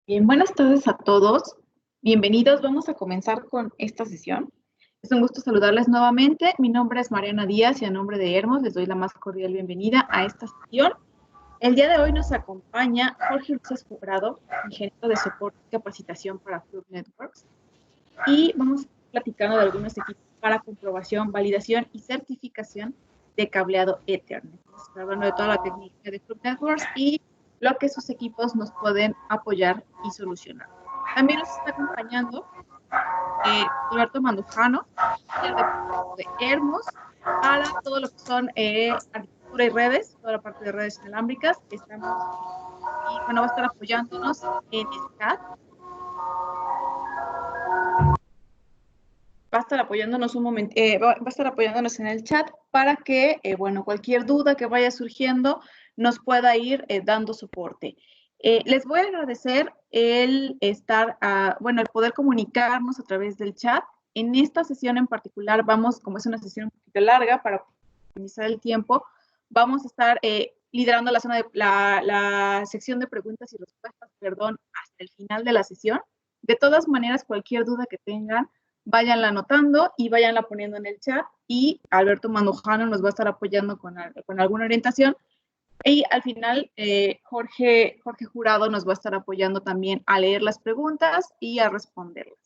Bien, buenas tardes a todos. Bienvenidos. Vamos a comenzar con esta sesión. Es un gusto saludarles nuevamente. Mi nombre es Mariana Díaz y a nombre de Hermos les doy la más cordial bienvenida a esta sesión. El día de hoy nos acompaña Jorge Luis Escobrado, ingeniero de soporte y capacitación para Fluke Networks. Y vamos a estar platicando de algunos equipos para comprobación, validación y certificación de cableado Ethernet. Vamos a estar hablando de toda la tecnología de Fluke Networks y lo que sus equipos nos pueden apoyar y solucionar. También nos está acompañando Alberto Mandujano, el de Hermos, para todo lo que son arquitectura y redes, toda la parte de redes inalámbricas. Estamos, y bueno, va a estar apoyándonos en el chat. Va a estar apoyándonos un momento, va a estar apoyándonos en el chat para que, bueno, cualquier duda que vaya surgiendo nos pueda ir dando soporte. Les voy a agradecer el estar, bueno, el poder comunicarnos a través del chat. En esta sesión en particular vamos, como es una sesión un poquito larga para optimizar el tiempo, vamos a estar liderando la zona de la sección de preguntas y respuestas, perdón, hasta el final de la sesión. De todas maneras, cualquier duda que tengan, váyanla anotando y váyanla poniendo en el chat y Alberto Mandujano nos va a estar apoyando con alguna orientación y al final Jorge Jurado nos va a estar apoyando también a leer las preguntas y a responderlas.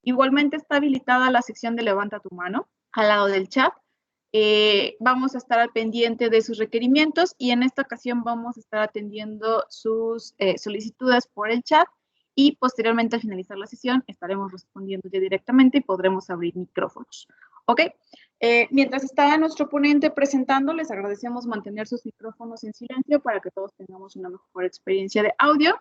Igualmente está habilitada la sección de levanta tu mano al lado del chat. Vamos a estar al pendiente de sus requerimientos y en esta ocasión vamos a estar atendiendo sus solicitudes por el chat y posteriormente al finalizar la sesión estaremos respondiendo ya directamente y podremos abrir micrófonos. ¿Ok? Mientras está nuestro ponente presentando, les agradecemos mantener sus micrófonos en silencio para que todos tengamos una mejor experiencia de audio.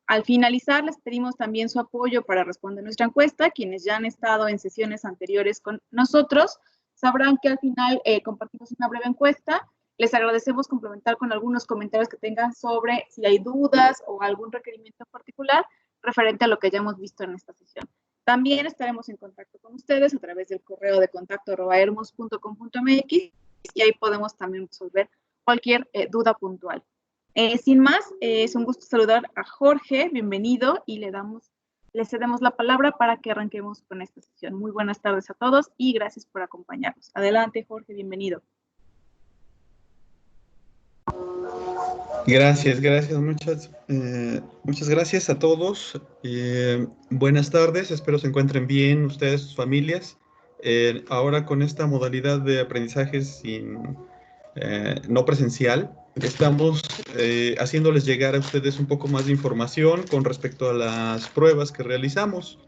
Al finalizar, les pedimos también su apoyo para responder nuestra encuesta. Quienes ya han estado en sesiones anteriores con nosotros sabrán que al final compartimos una breve encuesta. Les agradecemos complementar con algunos comentarios que tengan sobre si hay dudas o algún requerimiento en particular referente a lo que ya hemos visto en esta sesión. También estaremos en contacto con ustedes a través del correo de contacto@hermos.com.mx y ahí podemos también resolver cualquier duda puntual. Sin más, es un gusto saludar a Jorge, bienvenido, y le cedemos la palabra para que arranquemos con esta sesión. Muy buenas tardes a todos y gracias por acompañarnos. Adelante, Jorge, bienvenido. Gracias, muchas gracias a todos. Buenas tardes, espero se encuentren bien ustedes, sus familias. Ahora con esta modalidad de aprendizaje no presencial, estamos haciéndoles llegar a ustedes un poco más de información con respecto a las pruebas que realizamos.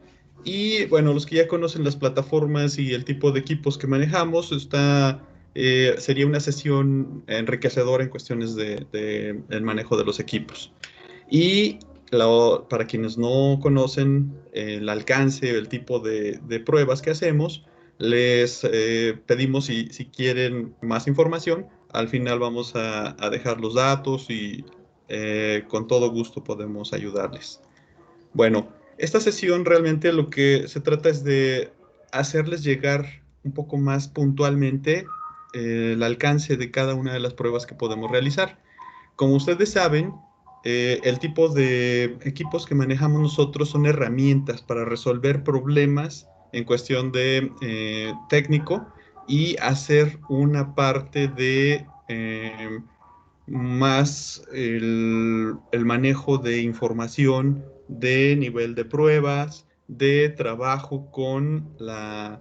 Y bueno, los que ya conocen las plataformas y el tipo de equipos que manejamos, sería una sesión enriquecedora en cuestiones de el manejo de los equipos. Y para quienes no conocen el alcance, el tipo de pruebas que hacemos, les pedimos si quieren más información. Al final vamos a dejar los datos y con todo gusto podemos ayudarles. Bueno, esta sesión realmente lo que se trata es de hacerles llegar un poco más puntualmente el alcance de cada una de las pruebas que podemos realizar. Como ustedes saben, el tipo de equipos que manejamos nosotros son herramientas para resolver problemas en cuestión de técnico y hacer una parte de más el manejo de información de nivel de pruebas, de trabajo con la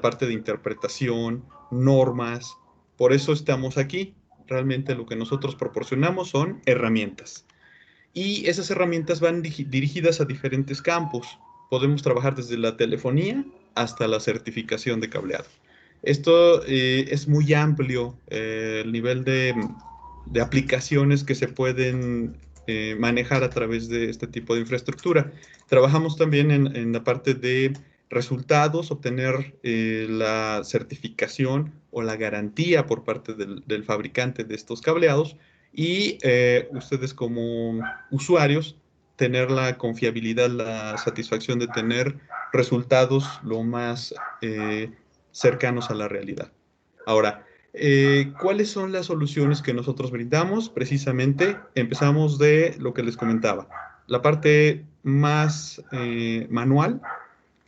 parte de interpretación, normas. Por eso estamos aquí. Realmente lo que nosotros proporcionamos son herramientas. Y esas herramientas van dirigidas a diferentes campos. Podemos trabajar desde la telefonía hasta la certificación de cableado. Esto es muy amplio, el nivel de aplicaciones que se pueden manejar a través de este tipo de infraestructura. Trabajamos también en la parte de resultados, obtener la certificación o la garantía por parte del fabricante de estos cableados y ustedes como usuarios tener la confiabilidad, la satisfacción de tener resultados lo más cercanos a la realidad. Ahora, ¿cuáles son las soluciones que nosotros brindamos? Precisamente empezamos de lo que les comentaba, la parte más manual,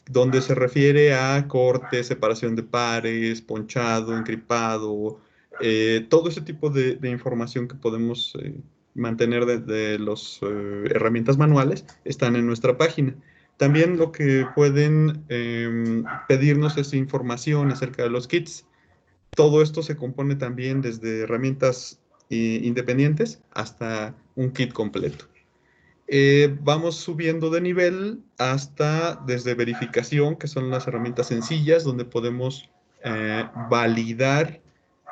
donde se refiere a corte, separación de pares, ponchado, encriptado, todo ese tipo de información que podemos mantener de las herramientas manuales están en nuestra página. También lo que pueden pedirnos es información acerca de los kits. Todo esto se compone también desde herramientas independientes hasta un kit completo. Vamos subiendo de nivel hasta desde verificación, que son las herramientas sencillas, donde podemos validar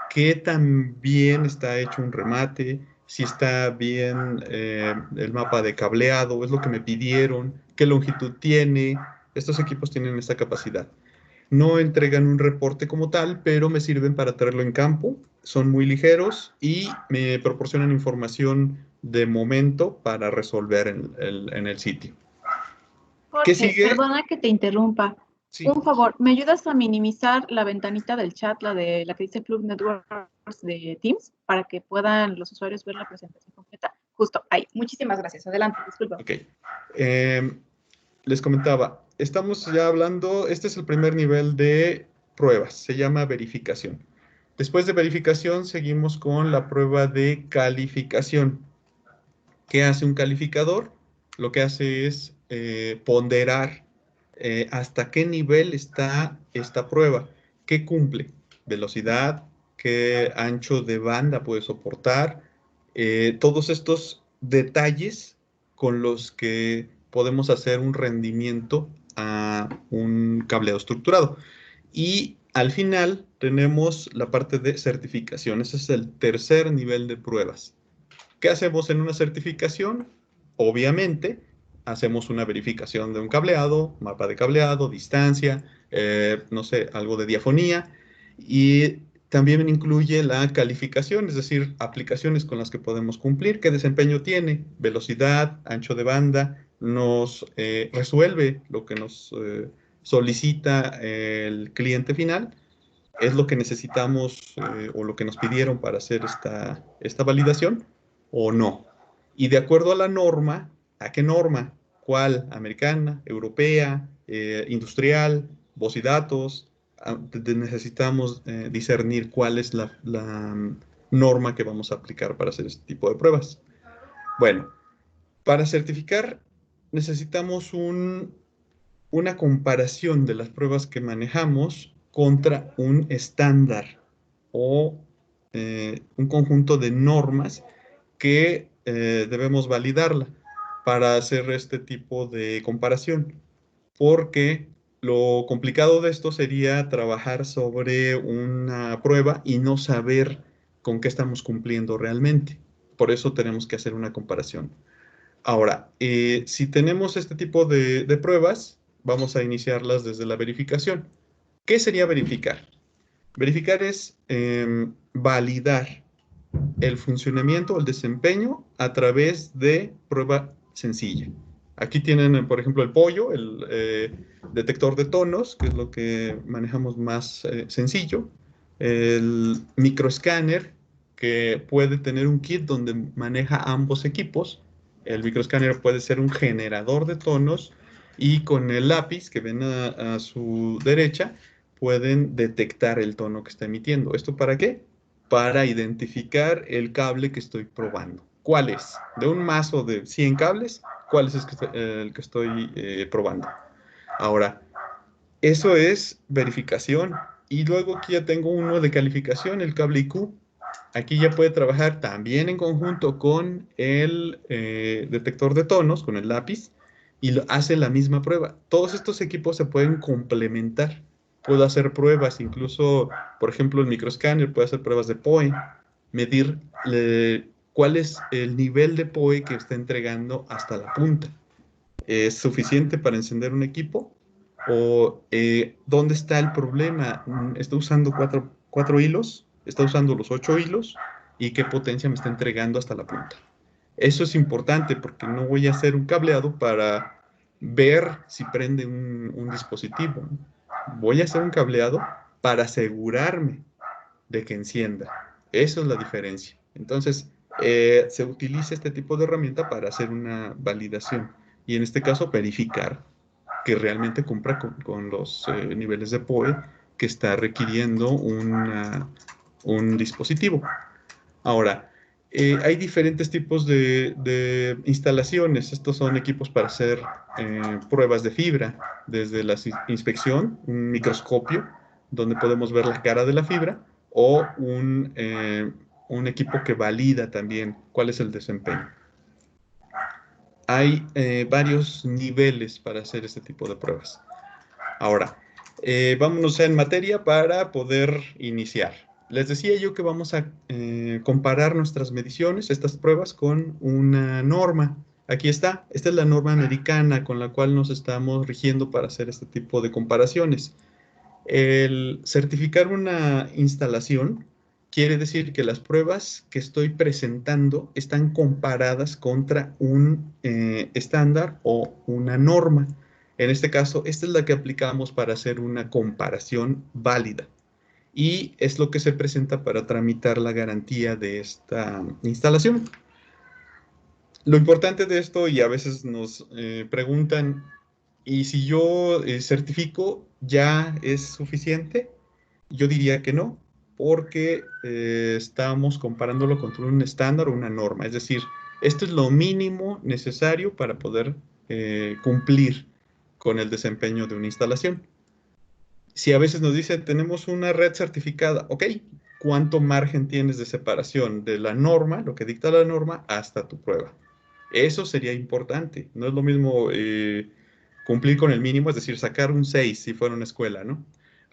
qué tan bien está hecho un remate, si está bien el mapa de cableado, es lo que me pidieron, qué longitud tiene. Estos equipos tienen esta capacidad. No entregan un reporte como tal, pero me sirven para traerlo en campo. Son muy ligeros y me proporcionan información de momento para resolver en el sitio. ¿Qué Jorge, sigue? perdona que te interrumpa. Sí, Un favor, ¿me ayudas a minimizar la ventanita del chat, la que dice Club Networks de Teams, para que puedan los usuarios ver la presentación completa? Justo ahí. Muchísimas gracias. Adelante, disculpa. ok. Les comentaba, estamos ya hablando, este es el primer nivel de pruebas, se llama verificación. Después de verificación, seguimos con la prueba de calificación. ¿Qué hace un calificador? Lo que hace es ponderar hasta qué nivel está esta prueba, qué cumple, velocidad, qué ancho de banda puede soportar, todos estos detalles con los que podemos hacer un rendimiento a un cableado estructurado. Y al final tenemos la parte de certificación, ese es el tercer nivel de pruebas. ¿Qué hacemos en una certificación? Obviamente, hacemos una verificación de un cableado, mapa de cableado, distancia, no sé, algo de diafonía, y también incluye la calificación, es decir, aplicaciones con las que podemos cumplir, qué desempeño tiene, velocidad, ancho de banda, nos resuelve lo que nos solicita el cliente final, es lo que necesitamos o lo que nos pidieron para hacer esta validación o no. Y de acuerdo a la norma, ¿a qué norma? ¿Cuál? ¿Americana? ¿Europea? ¿Industrial? ¿Voz y datos? Necesitamos discernir cuál es la norma que vamos a aplicar para hacer este tipo de pruebas. Bueno, para certificar necesitamos una comparación de las pruebas que manejamos contra un estándar o un conjunto de normas que debemos validarla para hacer este tipo de comparación. Porque lo complicado de esto sería trabajar sobre una prueba y no saber con qué estamos cumpliendo realmente. Por eso tenemos que hacer una comparación. Ahora, si tenemos este tipo de pruebas, vamos a iniciarlas desde la verificación. ¿Qué sería verificar? Verificar es validar el funcionamiento o el desempeño a través de prueba sencilla. Aquí tienen, por ejemplo, el pollo, el detector de tonos, que es lo que manejamos más sencillo. El microescáner, que puede tener un kit donde maneja ambos equipos. El microescáner puede ser un generador de tonos y con el lápiz que ven a su derecha pueden detectar el tono que está emitiendo. ¿Esto para qué? Para identificar el cable que estoy probando. ¿Cuál es? De un mazo de 100 cables, ¿cuál es el que estoy probando? Ahora, eso es verificación. Y luego aquí ya tengo uno de calificación, el cable IQ. Aquí ya puede trabajar también en conjunto con el detector de tonos, con el lápiz, y hace la misma prueba. Todos estos equipos se pueden complementar. Puedo hacer pruebas, incluso, por ejemplo, el microescáner puede hacer pruebas de POE, medir cuál es el nivel de POE que está entregando hasta la punta. ¿Es suficiente para encender un equipo? ¿O dónde está el problema? ¿Está usando cuatro hilos? ¿Está usando los 8 hilos? ¿Y qué potencia me está entregando hasta la punta? Eso es importante porque no voy a hacer un cableado para ver si prende un dispositivo. Voy a hacer un cableado para asegurarme de que encienda. Eso es la diferencia. Entonces, se utiliza este tipo de herramienta para hacer una validación y en este caso verificar que realmente cumpla con los niveles de PoE que está requiriendo un dispositivo. Ahora, hay diferentes tipos de instalaciones. Estos son equipos para hacer pruebas de fibra, desde la inspección, un microscopio, donde podemos ver la cara de la fibra, o un equipo que valida también cuál es el desempeño. Hay varios niveles para hacer este tipo de pruebas. Ahora, vámonos en materia para poder iniciar. Les decía yo que vamos a comparar nuestras mediciones, estas pruebas, con una norma. Aquí está, esta es la norma americana con la cual nos estamos rigiendo para hacer este tipo de comparaciones. El certificar una instalación quiere decir que las pruebas que estoy presentando están comparadas contra un estándar o una norma. En este caso, esta es la que aplicamos para hacer una comparación válida. Y es lo que se presenta para tramitar la garantía de esta instalación. Lo importante de esto, y a veces nos preguntan, ¿y si yo certifico, ya es suficiente? Yo diría que no, porque estamos comparándolo contra un estándar o una norma. Es decir, esto es lo mínimo necesario para poder cumplir con el desempeño de una instalación. Si a veces nos dicen, tenemos una red certificada, ok, ¿cuánto margen tienes de separación de la norma, lo que dicta la norma, hasta tu prueba? Eso sería importante. No es lo mismo cumplir con el mínimo, es decir, sacar un 6 si fuera una escuela, ¿no?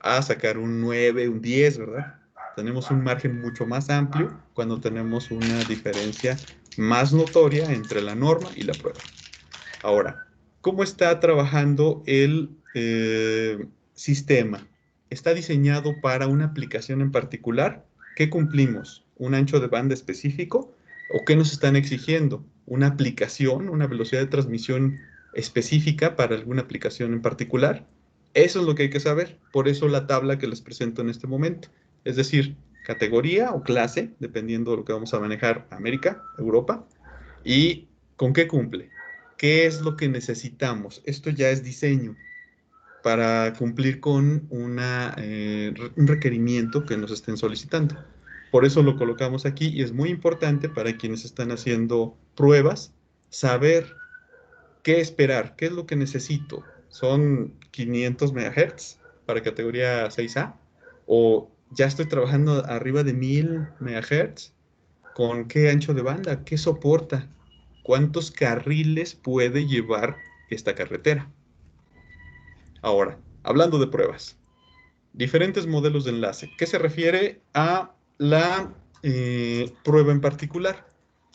A sacar un 9, un 10, ¿verdad? Tenemos un margen mucho más amplio cuando tenemos una diferencia más notoria entre la norma y la prueba. Ahora, ¿cómo está trabajando el sistema? ¿Está diseñado para una aplicación en particular? ¿Qué cumplimos? ¿Un ancho de banda específico? ¿O qué nos están exigiendo? ¿Una aplicación, una velocidad de transmisión específica para alguna aplicación en particular? Eso es lo que hay que saber. Por eso la tabla que les presento en este momento. Es decir, categoría o clase, dependiendo de lo que vamos a manejar, América, Europa, y con qué cumple. ¿Qué es lo que necesitamos? Esto ya es diseño para cumplir con un requerimiento que nos estén solicitando. Por eso lo colocamos aquí y es muy importante para quienes están haciendo pruebas saber qué esperar, qué es lo que necesito. ¿Son 500 MHz para categoría 6A? ¿O ya estoy trabajando arriba de 1000 MHz? ¿Con qué ancho de banda? ¿Qué soporta? ¿Cuántos carriles puede llevar esta carretera? Ahora, hablando de pruebas, diferentes modelos de enlace. ¿Qué se refiere a la prueba en particular?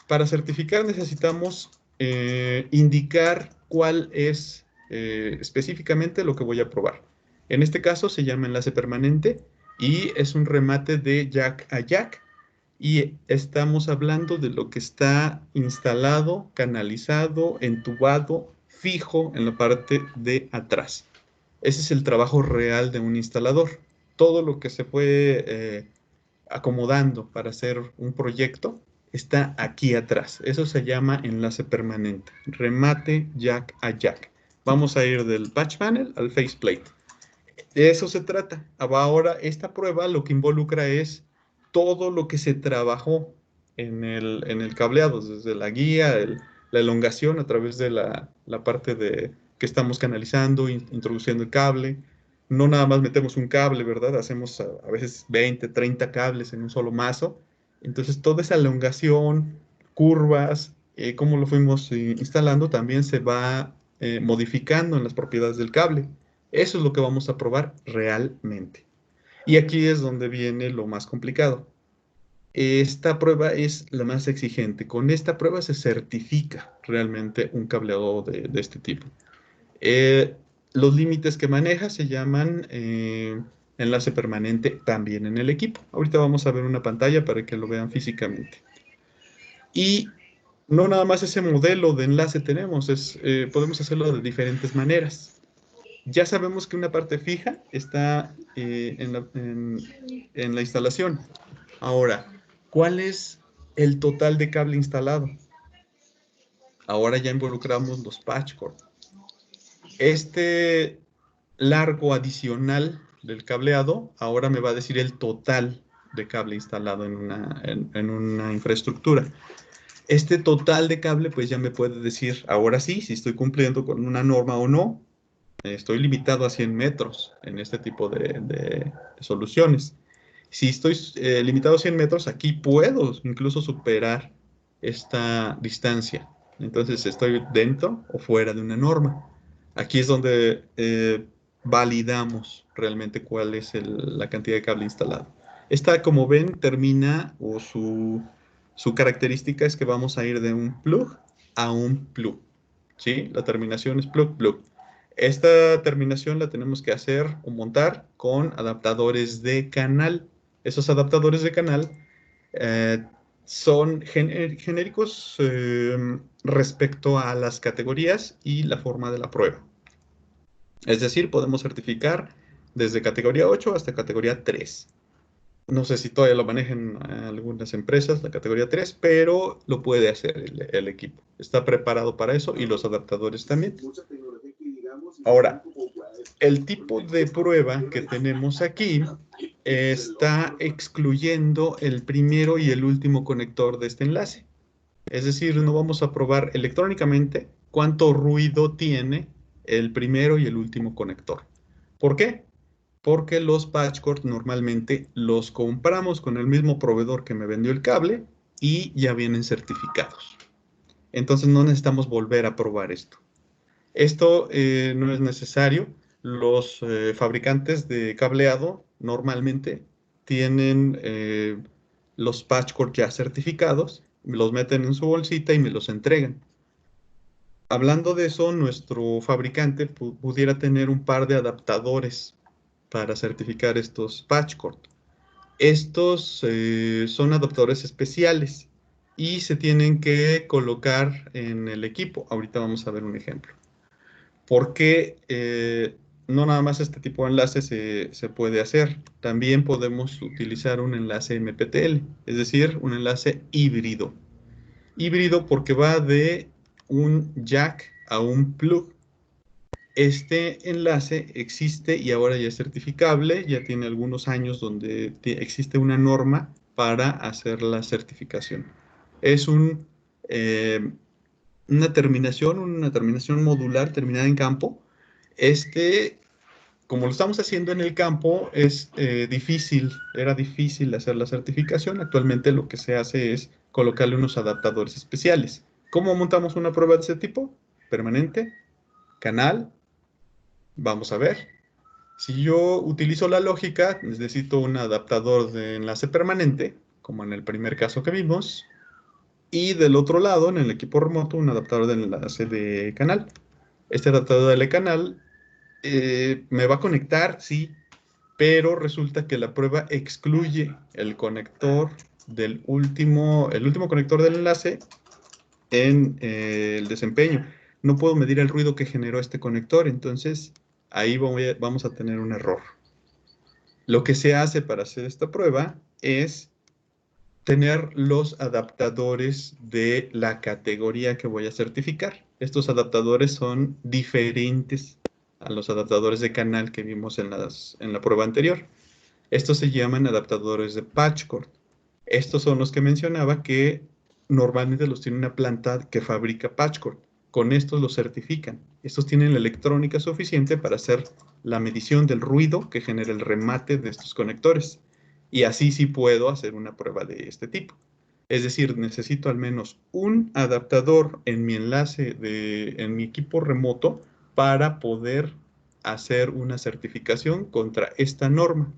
Para certificar necesitamos indicar cuál es específicamente lo que voy a probar. En este caso se llama enlace permanente y es un remate de jack a jack. Y estamos hablando de lo que está instalado, canalizado, entubado, fijo en la parte de atrás. Ese es el trabajo real de un instalador. Todo lo que se fue acomodando para hacer un proyecto está aquí atrás. Eso se llama enlace permanente. Remate jack a jack. Vamos a ir del patch panel al faceplate. De eso se trata. Ahora, esta prueba lo que involucra es todo lo que se trabajó en el cableado, desde la guía, la elongación a través de la parte de que estamos canalizando, introduciendo el cable. No nada más metemos un cable, ¿verdad? Hacemos a veces 20, 30 cables en un solo mazo. Entonces, toda esa elongación, curvas, cómo lo fuimos instalando, también se va modificando en las propiedades del cable. Eso es lo que vamos a probar realmente. Y aquí es donde viene lo más complicado. Esta prueba es la más exigente. Con esta prueba se certifica realmente un cableado de este tipo. Eh, los límites que maneja se llaman enlace permanente también en el equipo. Ahorita vamos a ver una pantalla para que lo vean físicamente. Y no nada más ese modelo de enlace tenemos, podemos hacerlo de diferentes maneras. Ya sabemos que una parte fija está en la instalación. Ahora, ¿cuál es el total de cable instalado. Ahora ya involucramos los patch cord. Este largo adicional del cableado ahora me va a decir el total de cable instalado en una infraestructura. Este total de cable pues ya me puede decir ahora sí si estoy cumpliendo con una norma o no. Estoy limitado a 100 metros en este tipo de soluciones. Si estoy limitado a 100 metros, aquí puedo incluso superar esta distancia. Entonces, ¿estoy dentro o fuera de una norma? Aquí es donde validamos realmente cuál es la cantidad de cable instalado. Esta, como ven, termina o su característica es que vamos a ir de un plug a un plug. ¿Sí? La terminación es plug-plug. Esta terminación la tenemos que hacer o montar con adaptadores de canal. Esos adaptadores de canal eh, son genéricos respecto a las categorías y la forma de la prueba. Es decir, podemos certificar desde categoría 8 hasta categoría 3. No sé si todavía lo manejan algunas empresas, la categoría 3, pero lo puede hacer el equipo. Está preparado para eso y los adaptadores también. Ahora, el tipo de prueba que tenemos aquí está excluyendo el primero y el último conector de este enlace. Es decir, no vamos a probar electrónicamente cuánto ruido tiene el primero y el último conector. ¿Por qué? Porque los patch cord normalmente los compramos con el mismo proveedor que me vendió el cable y ya vienen certificados. Entonces no necesitamos volver a probar esto. Esto no es necesario. Los fabricantes de cableado normalmente tienen los patch cord ya certificados, me los meten en su bolsita y me los entregan. Hablando de eso, nuestro fabricante pudiera tener un par de adaptadores para certificar estos patch cord. Estos son adaptadores especiales y se tienen que colocar en el equipo. Ahorita vamos a ver un ejemplo. Porque no nada más este tipo de enlace se puede hacer. También podemos utilizar un enlace MPTL, es decir, un enlace híbrido. Híbrido porque va de un jack a un plug. Este enlace existe y ahora ya es certificable, ya tiene algunos años donde existe una norma para hacer la certificación. Es eh, una terminación modular terminada en campo. Como lo estamos haciendo en el campo, era difícil hacer la certificación. Actualmente lo que se hace es colocarle unos adaptadores especiales. ¿Cómo montamos una prueba de ese tipo? Permanente, canal, vamos a ver. Si yo utilizo la lógica, necesito un adaptador de enlace permanente, como en el primer caso que vimos, y del otro lado, en el equipo remoto, un adaptador de enlace de canal. Este adaptador de canal me va a conectar, sí, pero resulta que la prueba excluye el conector el último conector del enlace en el desempeño. No puedo medir el ruido que generó este conector, entonces ahí vamos a tener un error. Lo que se hace para hacer esta prueba es tener los adaptadores de la categoría que voy a certificar. Estos adaptadores son diferentes a los adaptadores de canal que vimos en la prueba anterior. Estos se llaman adaptadores de patch cord. Estos son los que mencionaba que normalmente los tiene una planta que fabrica patch cord. Con estos los certifican. Estos tienen la electrónica suficiente para hacer la medición del ruido que genera el remate de estos conectores. Y así sí puedo hacer una prueba de este tipo. Es decir, necesito al menos un adaptador en mi enlace en mi equipo remoto para poder hacer una certificación contra esta norma.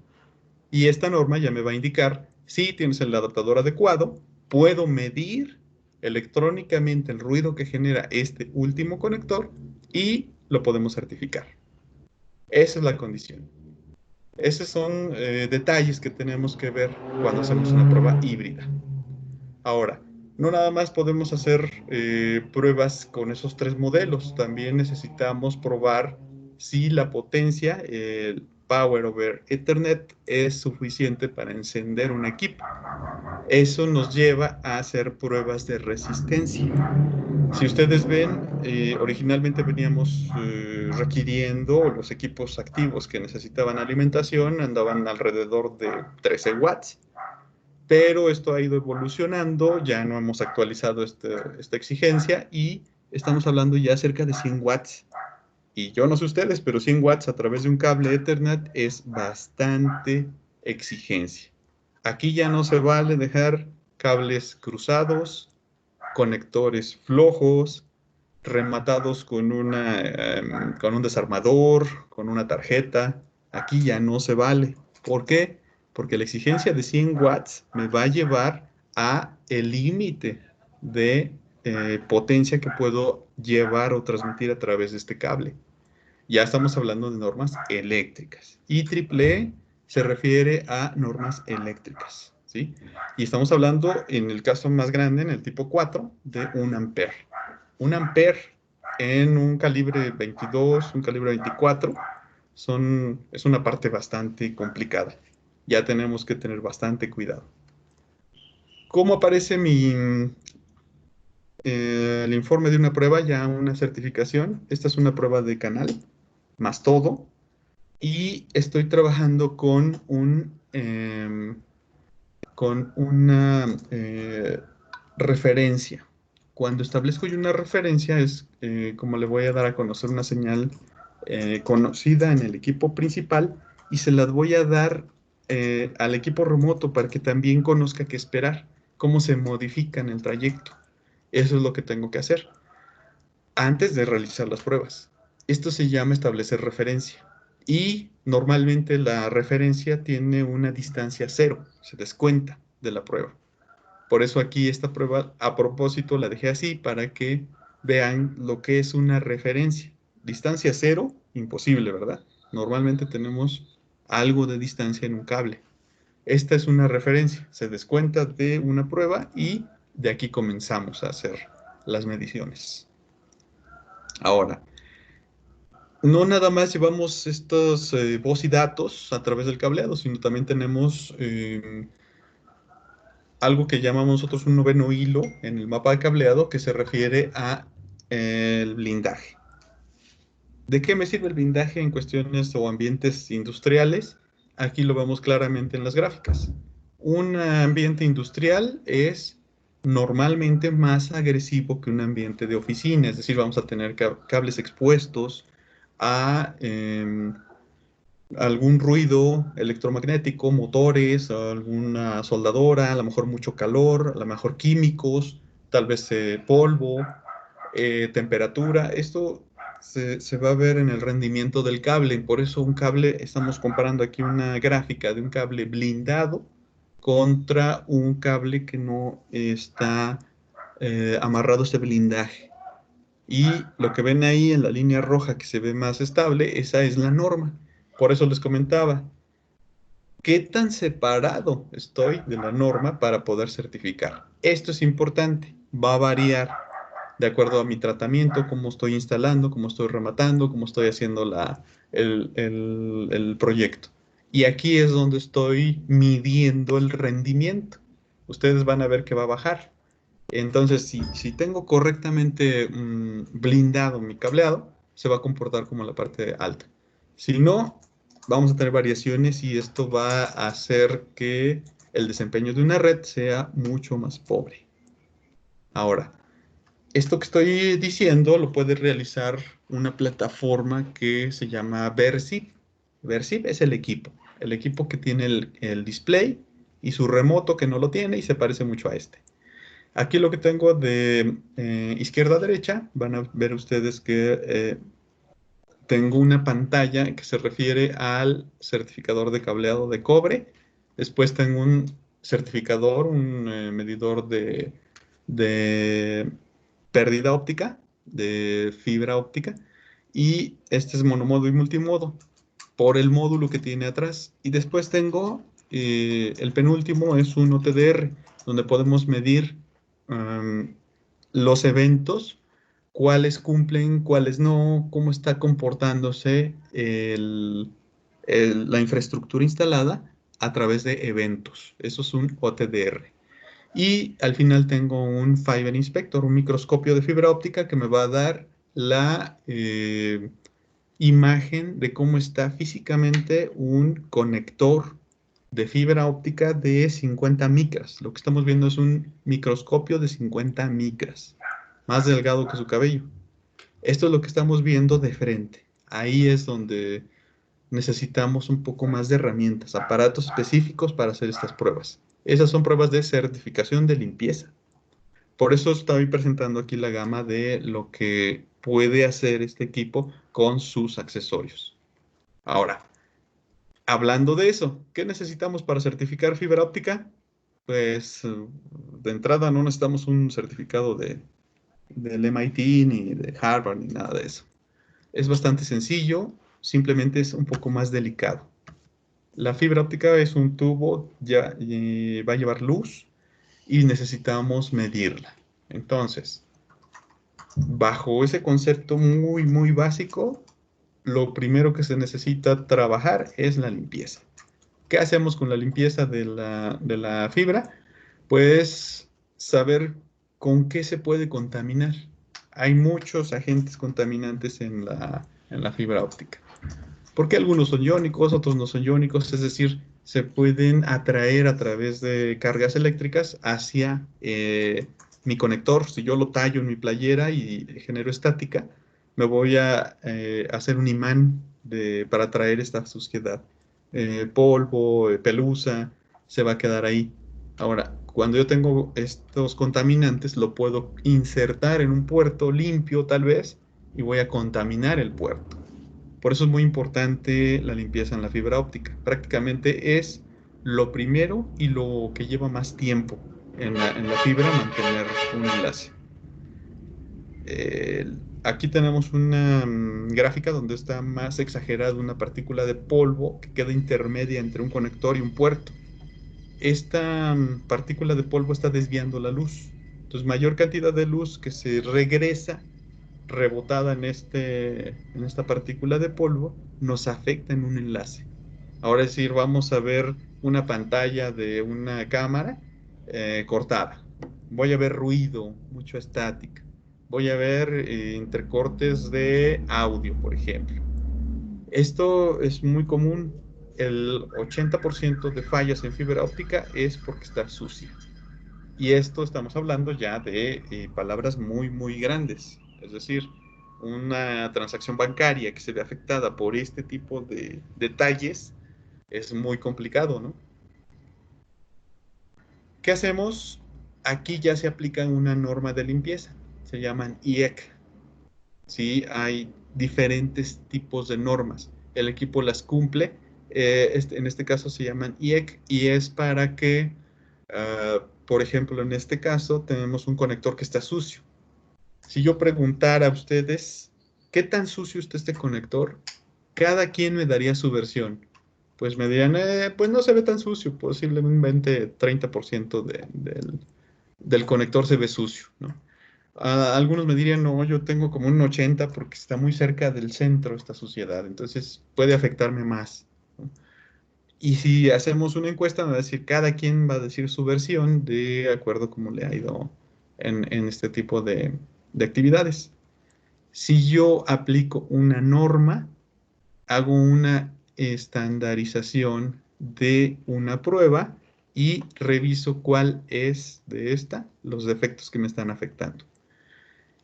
Y esta norma ya me va a indicar si tienes el adaptador adecuado, puedo medir electrónicamente el ruido que genera este último conector y lo podemos certificar. Esa es la condición. Esos son detalles que tenemos que ver cuando hacemos una prueba híbrida. Ahora, no nada más podemos hacer pruebas con esos tres modelos, también necesitamos probar si la potencia, Power over Ethernet es suficiente para encender un equipo. Eso nos lleva a hacer pruebas de resistencia. Si ustedes ven, originalmente veníamos requiriendo los equipos activos que necesitaban alimentación, andaban alrededor de 13 watts, pero esto ha ido evolucionando, ya no hemos actualizado esta exigencia y estamos hablando ya cerca de 100 watts. Y yo no sé ustedes, pero 100 watts a través de un cable Ethernet es bastante exigencia. Aquí ya no se vale dejar cables cruzados, conectores flojos, rematados con un desarmador, con una tarjeta. Aquí ya no se vale. ¿Por qué? Porque la exigencia de 100 watts me va a llevar a el límite de potencia que puedo llevar o transmitir a través de este cable. Ya estamos hablando de normas eléctricas. IEEE se refiere a normas eléctricas, ¿sí? Y estamos hablando, en el caso más grande, en el tipo 4, de 1 ampere. 1 ampere en un calibre 22, un calibre 24, es una parte bastante complicada. Ya tenemos que tener bastante cuidado. ¿Cómo aparece el informe de una prueba? Ya una certificación. Esta es una prueba de canal, más todo. Y estoy trabajando con una referencia. Cuando establezco yo una referencia es como le voy a dar a conocer una señal conocida en el equipo principal y se las voy a dar al equipo remoto para que también conozca qué esperar, cómo se modifica en el trayecto. Eso es lo que tengo que hacer antes de realizar las pruebas. Esto se llama establecer referencia. Y normalmente la referencia tiene una distancia cero, se descuenta de la prueba. Por eso aquí esta prueba, a propósito, la dejé así para que vean lo que es una referencia. Distancia cero, imposible, ¿verdad? Normalmente tenemos algo de distancia en un cable. Esta es una referencia, se descuenta de una prueba y de aquí comenzamos a hacer las mediciones. Ahora, no nada más llevamos estos voz y datos a través del cableado, sino también tenemos algo que llamamos nosotros un noveno hilo en el mapa de cableado que se refiere a el blindaje. ¿De qué me sirve el blindaje en cuestiones o ambientes industriales? Aquí lo vemos claramente en las gráficas. Un ambiente industrial es normalmente más agresivo que un ambiente de oficina, es decir, vamos a tener cables expuestos a algún ruido electromagnético, motores, alguna soldadora, a lo mejor mucho calor, a lo mejor químicos, tal vez polvo, temperatura. Esto se va a ver en el rendimiento del cable. Por eso un cable, estamos comparando aquí una gráfica de un cable blindado contra un cable que no está amarrado a este blindaje. Y lo que ven ahí en la línea roja que se ve más estable, esa es la norma. Por eso les comentaba, ¿qué tan separado estoy de la norma para poder certificar? Esto es importante, va a variar de acuerdo a mi tratamiento, cómo estoy instalando, cómo estoy rematando, cómo estoy haciendo el proyecto. Y aquí es donde estoy midiendo el rendimiento. Ustedes van a ver que va a bajar. Entonces, si tengo correctamente blindado mi cableado, se va a comportar como la parte alta. Si no, vamos a tener variaciones y esto va a hacer que el desempeño de una red sea mucho más pobre. Ahora, esto que estoy diciendo lo puede realizar una plataforma que se llama Versiv. Versiv es el equipo que tiene el display y su remoto que no lo tiene y se parece mucho a este. Aquí lo que tengo de izquierda a derecha, van a ver ustedes que tengo una pantalla que se refiere al certificador de cableado de cobre. Después tengo un certificador, un medidor de pérdida óptica, de fibra óptica. Y este es monomodo y multimodo por el módulo que tiene atrás. Y después tengo el penúltimo, es un OTDR, donde podemos medir los eventos, cuáles cumplen, cuáles no, cómo está comportándose la infraestructura instalada a través de eventos. Eso es un OTDR. Y al final tengo un Fiber Inspector, un microscopio de fibra óptica que me va a dar la imagen de cómo está físicamente un conector de fibra óptica de 50 micras. Lo que estamos viendo es un microscopio de 50 micras, más delgado que su cabello. Esto es lo que estamos viendo de frente. Ahí es donde necesitamos un poco más de herramientas, aparatos específicos para hacer estas pruebas. Esas son pruebas de certificación de limpieza. Por eso estoy presentando aquí la gama de lo que puede hacer este equipo con sus accesorios. Ahora, hablando de eso, ¿qué necesitamos para certificar fibra óptica? Pues de entrada no necesitamos un certificado del MIT ni de Harvard ni nada de eso. Es bastante sencillo, simplemente es un poco más delicado. La fibra óptica es un tubo, ya va a llevar luz y necesitamos medirla. Entonces, bajo ese concepto muy, muy básico, lo primero que se necesita trabajar es la limpieza. ¿Qué hacemos con la limpieza de la fibra? Pues saber con qué se puede contaminar. Hay muchos agentes contaminantes en la fibra óptica. Porque algunos son iónicos, otros no son iónicos, es decir, se pueden atraer a través de cargas eléctricas hacia mi conector. Si yo lo tallo en mi playera y genero estática, me voy a hacer un imán para atraer esta suciedad. Polvo, pelusa, se va a quedar ahí. Ahora, cuando yo tengo estos contaminantes, lo puedo insertar en un puerto limpio tal vez y voy a contaminar el puerto. Por eso es muy importante la limpieza en la fibra óptica. Prácticamente es lo primero y lo que lleva más tiempo en la fibra mantener un enlace. Aquí tenemos una gráfica donde está más exagerada una partícula de polvo que queda intermedia entre un conector y un puerto. Esta partícula de polvo está desviando la luz. Entonces, mayor cantidad de luz que se regresa rebotada en esta partícula de polvo nos afecta en un enlace. Ahora es decir, vamos a ver una pantalla de una cámara cortada. Voy a ver ruido, mucha estática. Voy a ver intercortes de audio, por ejemplo. Esto es muy común. El 80% de fallas en fibra óptica es porque está sucia. Y esto estamos hablando ya de palabras muy, muy grandes. Es decir, una transacción bancaria que se ve afectada por este tipo de detalles es muy complicado, ¿no? ¿Qué hacemos? Aquí ya se aplica una norma de limpieza. Se llaman IEC. Sí, hay diferentes tipos de normas. El equipo las cumple. En este caso se llaman IEC y es para que, por ejemplo, en este caso tenemos un conector que está sucio. Si yo preguntara a ustedes, ¿qué tan sucio está este conector? Cada quien me daría su versión. Pues me dirían, pues no se ve tan sucio, posiblemente 30% del conector se ve sucio, ¿no? Algunos me dirían, no, yo tengo como un 80 porque está muy cerca del centro esta suciedad, entonces puede afectarme más, ¿no? Y si hacemos una encuesta, me va a decir, cada quien va a decir su versión de acuerdo a cómo le ha ido en este tipo de actividades. Si yo aplico una norma, hago una estandarización de una prueba y reviso cuál es de esta los defectos que me están afectando.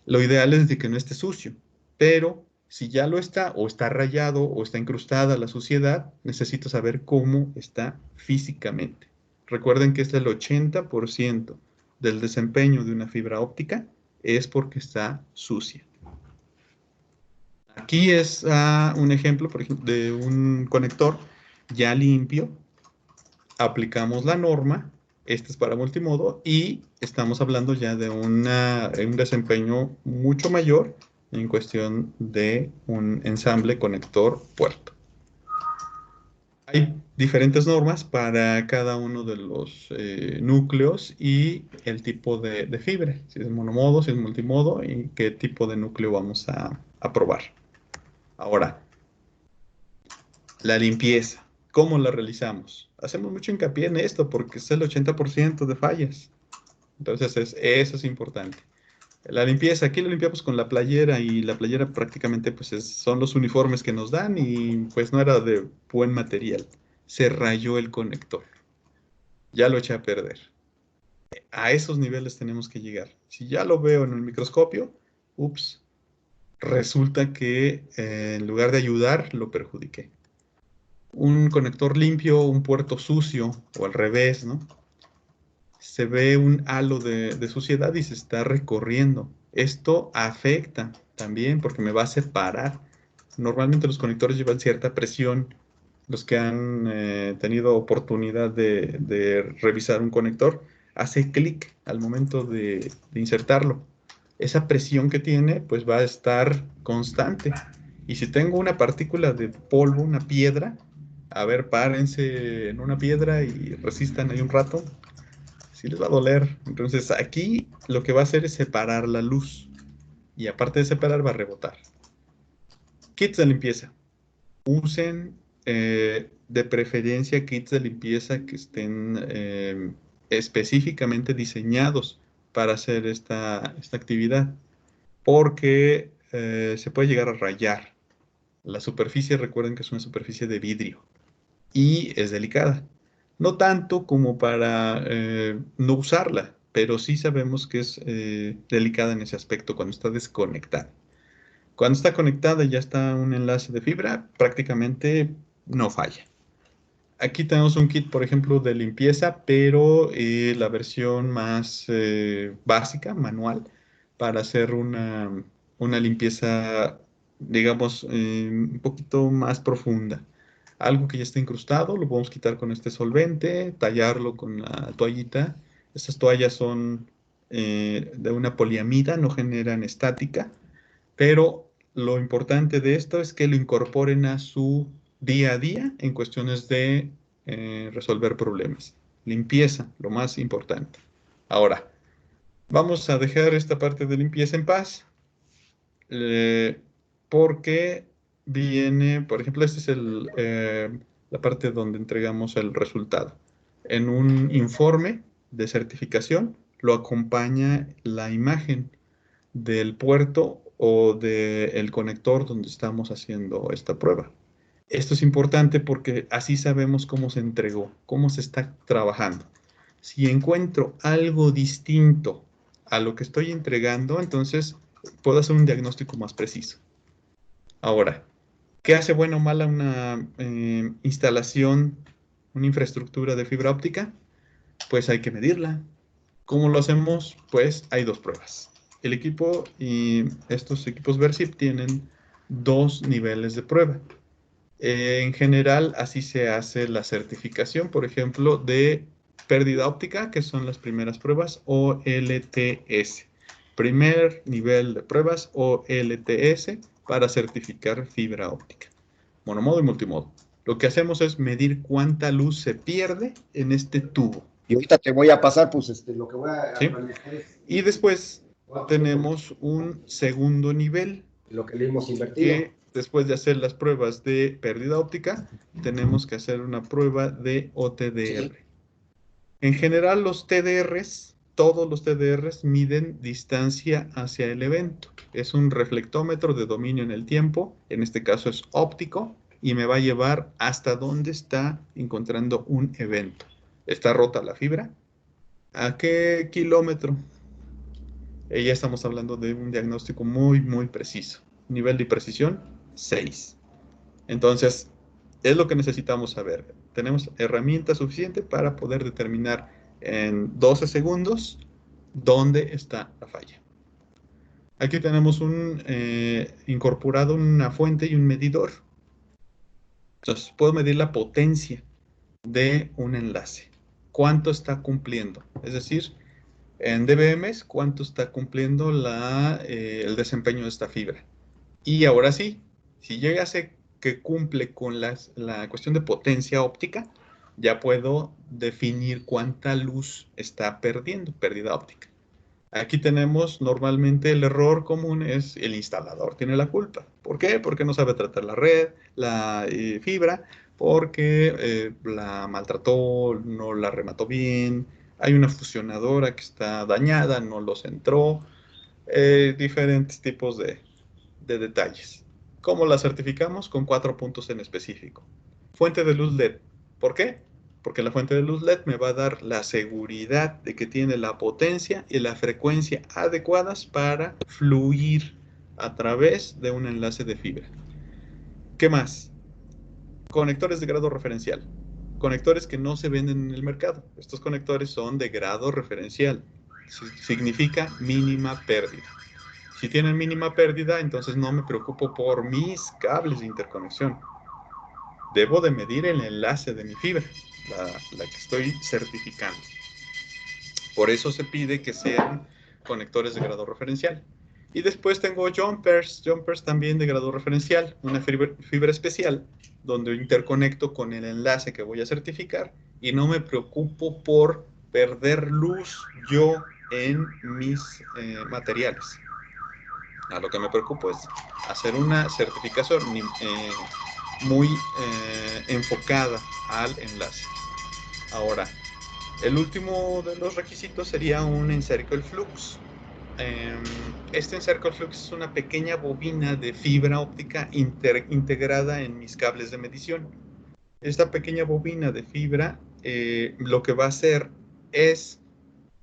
Lo ideal es de que no esté sucio, pero si ya lo está o está rayado o está incrustada la suciedad, necesito saber cómo está físicamente. Recuerden que este es el 80% del desempeño de una fibra óptica es porque está sucia. Aquí es un ejemplo, por ejemplo, de un conector ya limpio. Aplicamos la norma, este es para multimodo, y estamos hablando ya de un desempeño mucho mayor en cuestión de un ensamble conector puerto. Hay diferentes normas para cada uno de los núcleos y el tipo de fibra, si es monomodo, si es multimodo y qué tipo de núcleo vamos a probar. Ahora, La limpieza. ¿Cómo la realizamos? Hacemos mucho hincapié en esto porque es el 80% de fallas. Entonces, eso es importante. La limpieza, aquí lo limpiamos con la playera y la playera prácticamente pues son los uniformes que nos dan y pues no era de buen material. Se rayó el conector. Ya lo eché a perder. A esos niveles tenemos que llegar. Si ya lo veo en el microscopio, ups, resulta que en lugar de ayudar, lo perjudiqué. Un conector limpio, un puerto sucio o al revés, ¿no? Se ve un halo de suciedad y se está recorriendo. Esto afecta también porque me va a separar. Normalmente los conectores llevan cierta presión. Los que han tenido oportunidad de revisar un conector, hace clic al momento de insertarlo. Esa presión que tiene, pues va a estar constante. Y si tengo una partícula de polvo, una piedra, a ver, párense en una piedra y resistan ahí un rato, sí les va a doler. Entonces aquí lo que va a hacer es separar la luz y aparte de separar va a rebotar. Kits de limpieza. Usen de preferencia kits de limpieza que estén específicamente diseñados para hacer esta actividad porque se puede llegar a rayar. La superficie, recuerden que es una superficie de vidrio y es delicada. No tanto como para no usarla, pero sí sabemos que es delicada en ese aspecto cuando está desconectada. Cuando está conectada y ya está un enlace de fibra, prácticamente no falla. Aquí tenemos un kit, por ejemplo, de limpieza, pero la versión más básica, manual, para hacer una limpieza, digamos, un poquito más profunda. Algo que ya está incrustado, lo podemos quitar con este solvente, tallarlo con la toallita. Estas toallas son de una poliamida, no generan estática, pero lo importante de esto es que lo incorporen a su día a día en cuestiones de resolver problemas. Limpieza, lo más importante. Ahora, vamos a dejar esta parte de limpieza en paz, eh, porque viene, por ejemplo, esta es la parte donde entregamos el resultado. En un informe de certificación lo acompaña la imagen del puerto o del conector donde estamos haciendo esta prueba. Esto es importante porque así sabemos cómo se entregó, cómo se está trabajando. Si encuentro algo distinto a lo que estoy entregando, entonces puedo hacer un diagnóstico más preciso. Ahora, ¿qué hace buena o mala una instalación, una infraestructura de fibra óptica? Pues hay que medirla. ¿Cómo lo hacemos? Pues hay dos pruebas. El equipo y estos equipos Versip tienen dos niveles de prueba. En general, así se hace la certificación, por ejemplo, de pérdida óptica, que son las primeras pruebas, o LTS. Primer nivel de pruebas, o LTS, para certificar fibra óptica. Monomodo y multimodo. Lo que hacemos es medir cuánta luz se pierde en este tubo. Y ahorita te voy a pasar, pues, lo que voy a ¿Sí? manejar es Y después tenemos un segundo nivel lo que le hemos invertido. que después de hacer las pruebas de pérdida óptica, tenemos que hacer una prueba de OTDR. Sí. En general, los TDRs, todos los TDRs miden distancia hacia el evento. Es un reflectómetro de dominio en el tiempo, en este caso es óptico, y me va a llevar hasta dónde está encontrando un evento. ¿Está rota la fibra? ¿A qué kilómetro? Ya estamos hablando de un diagnóstico muy, muy preciso. Nivel de precisión, 6. Entonces, es lo que necesitamos saber. Tenemos herramienta suficiente para poder determinar en 12 segundos dónde está la falla. Aquí tenemos incorporado una fuente y un medidor. Entonces, puedo medir la potencia de un enlace. ¿Cuánto está cumpliendo? Es decir, en dBm, cuánto está cumpliendo el desempeño de esta fibra. Y ahora sí, si yo ya sé que cumple con la cuestión de potencia óptica, ya puedo definir cuánta luz está perdiendo, pérdida óptica. Aquí tenemos normalmente el error común es el instalador tiene la culpa. ¿Por qué? Porque no sabe tratar la red, la fibra, porque la maltrató, no la remató bien, hay una fusionadora que está dañada, no lo centró, diferentes tipos de detalles. ¿Cómo la certificamos? Con 4 puntos en específico. Fuente de luz LED. ¿Por qué? Porque la fuente de luz LED me va a dar la seguridad de que tiene la potencia y la frecuencia adecuadas para fluir a través de un enlace de fibra. ¿Qué más? Conectores de grado referencial. Conectores que no se venden en el mercado. Estos conectores son de grado referencial. Significa mínima pérdida. Si tienen mínima pérdida, entonces no me preocupo por mis cables de interconexión. Debo de medir el enlace de mi fibra, la que estoy certificando. Por eso se pide que sean conectores de grado referencial. Y después tengo jumpers también de grado referencial, una fibra especial, donde interconecto con el enlace que voy a certificar y no me preocupo por perder luz yo en mis materiales. A lo que me preocupo es hacer una certificación muy enfocada al enlace. Ahora, el último de los requisitos sería un Encircle Flux. Este Encircle Flux es una pequeña bobina de fibra óptica integrada en mis cables de medición. Esta pequeña bobina de fibra lo que va a hacer es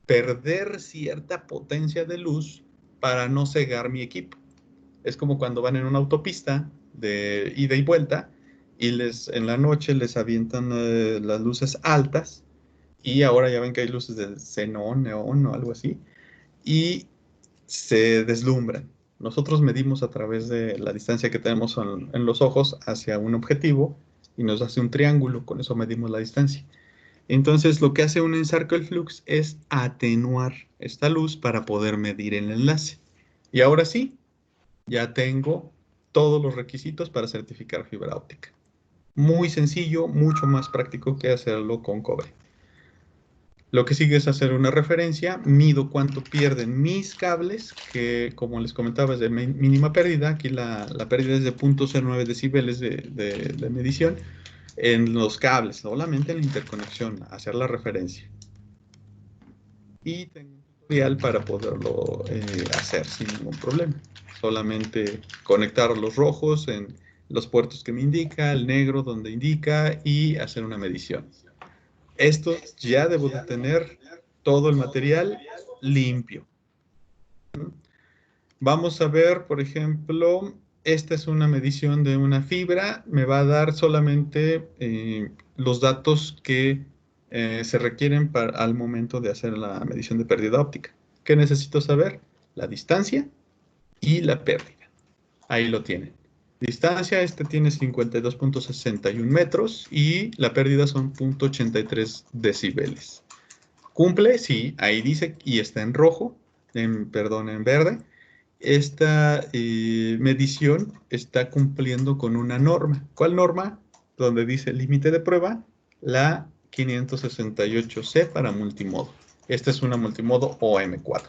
perder cierta potencia de luz para no cegar mi equipo. Es como cuando van en una autopista de ida y vuelta y en la noche les avientan las luces altas y ahora ya ven que hay luces de xenón, neón o algo así y se deslumbran. Nosotros medimos a través de la distancia que tenemos en los ojos hacia un objetivo y nos hace un triángulo, con eso medimos la distancia. Entonces lo que hace un Encircle Flux es atenuar esta luz para poder medir el enlace. Y ahora sí, ya tengo todos los requisitos para certificar fibra óptica. Muy sencillo, mucho más práctico que hacerlo con cobre. Lo que sigue es hacer una referencia, mido cuánto pierden mis cables, que como les comentaba es de mínima pérdida, aquí la pérdida es de 0.09 decibeles de medición en los cables, solamente en la interconexión, hacer la referencia. Y tengo un tutorial para poderlo hacer sin ningún problema. Solamente conectar los rojos en los puertos que me indica, el negro donde indica y hacer una medición. Esto ya debo de tener todo el material limpio. Vamos a ver, por ejemplo, esta es una medición de una fibra. Me va a dar solamente los datos que se requieren al momento de hacer la medición de pérdida óptica. ¿Qué necesito saber? La distancia y la pérdida. Ahí lo tienen. Distancia, este tiene 52.61 metros y la pérdida son 0.83 decibeles. ¿Cumple? Sí, ahí dice y está en rojo, en verde. Esta medición está cumpliendo con una norma. ¿Cuál norma? Donde dice límite de prueba, la 568C para multimodo. Esta es una multimodo OM4.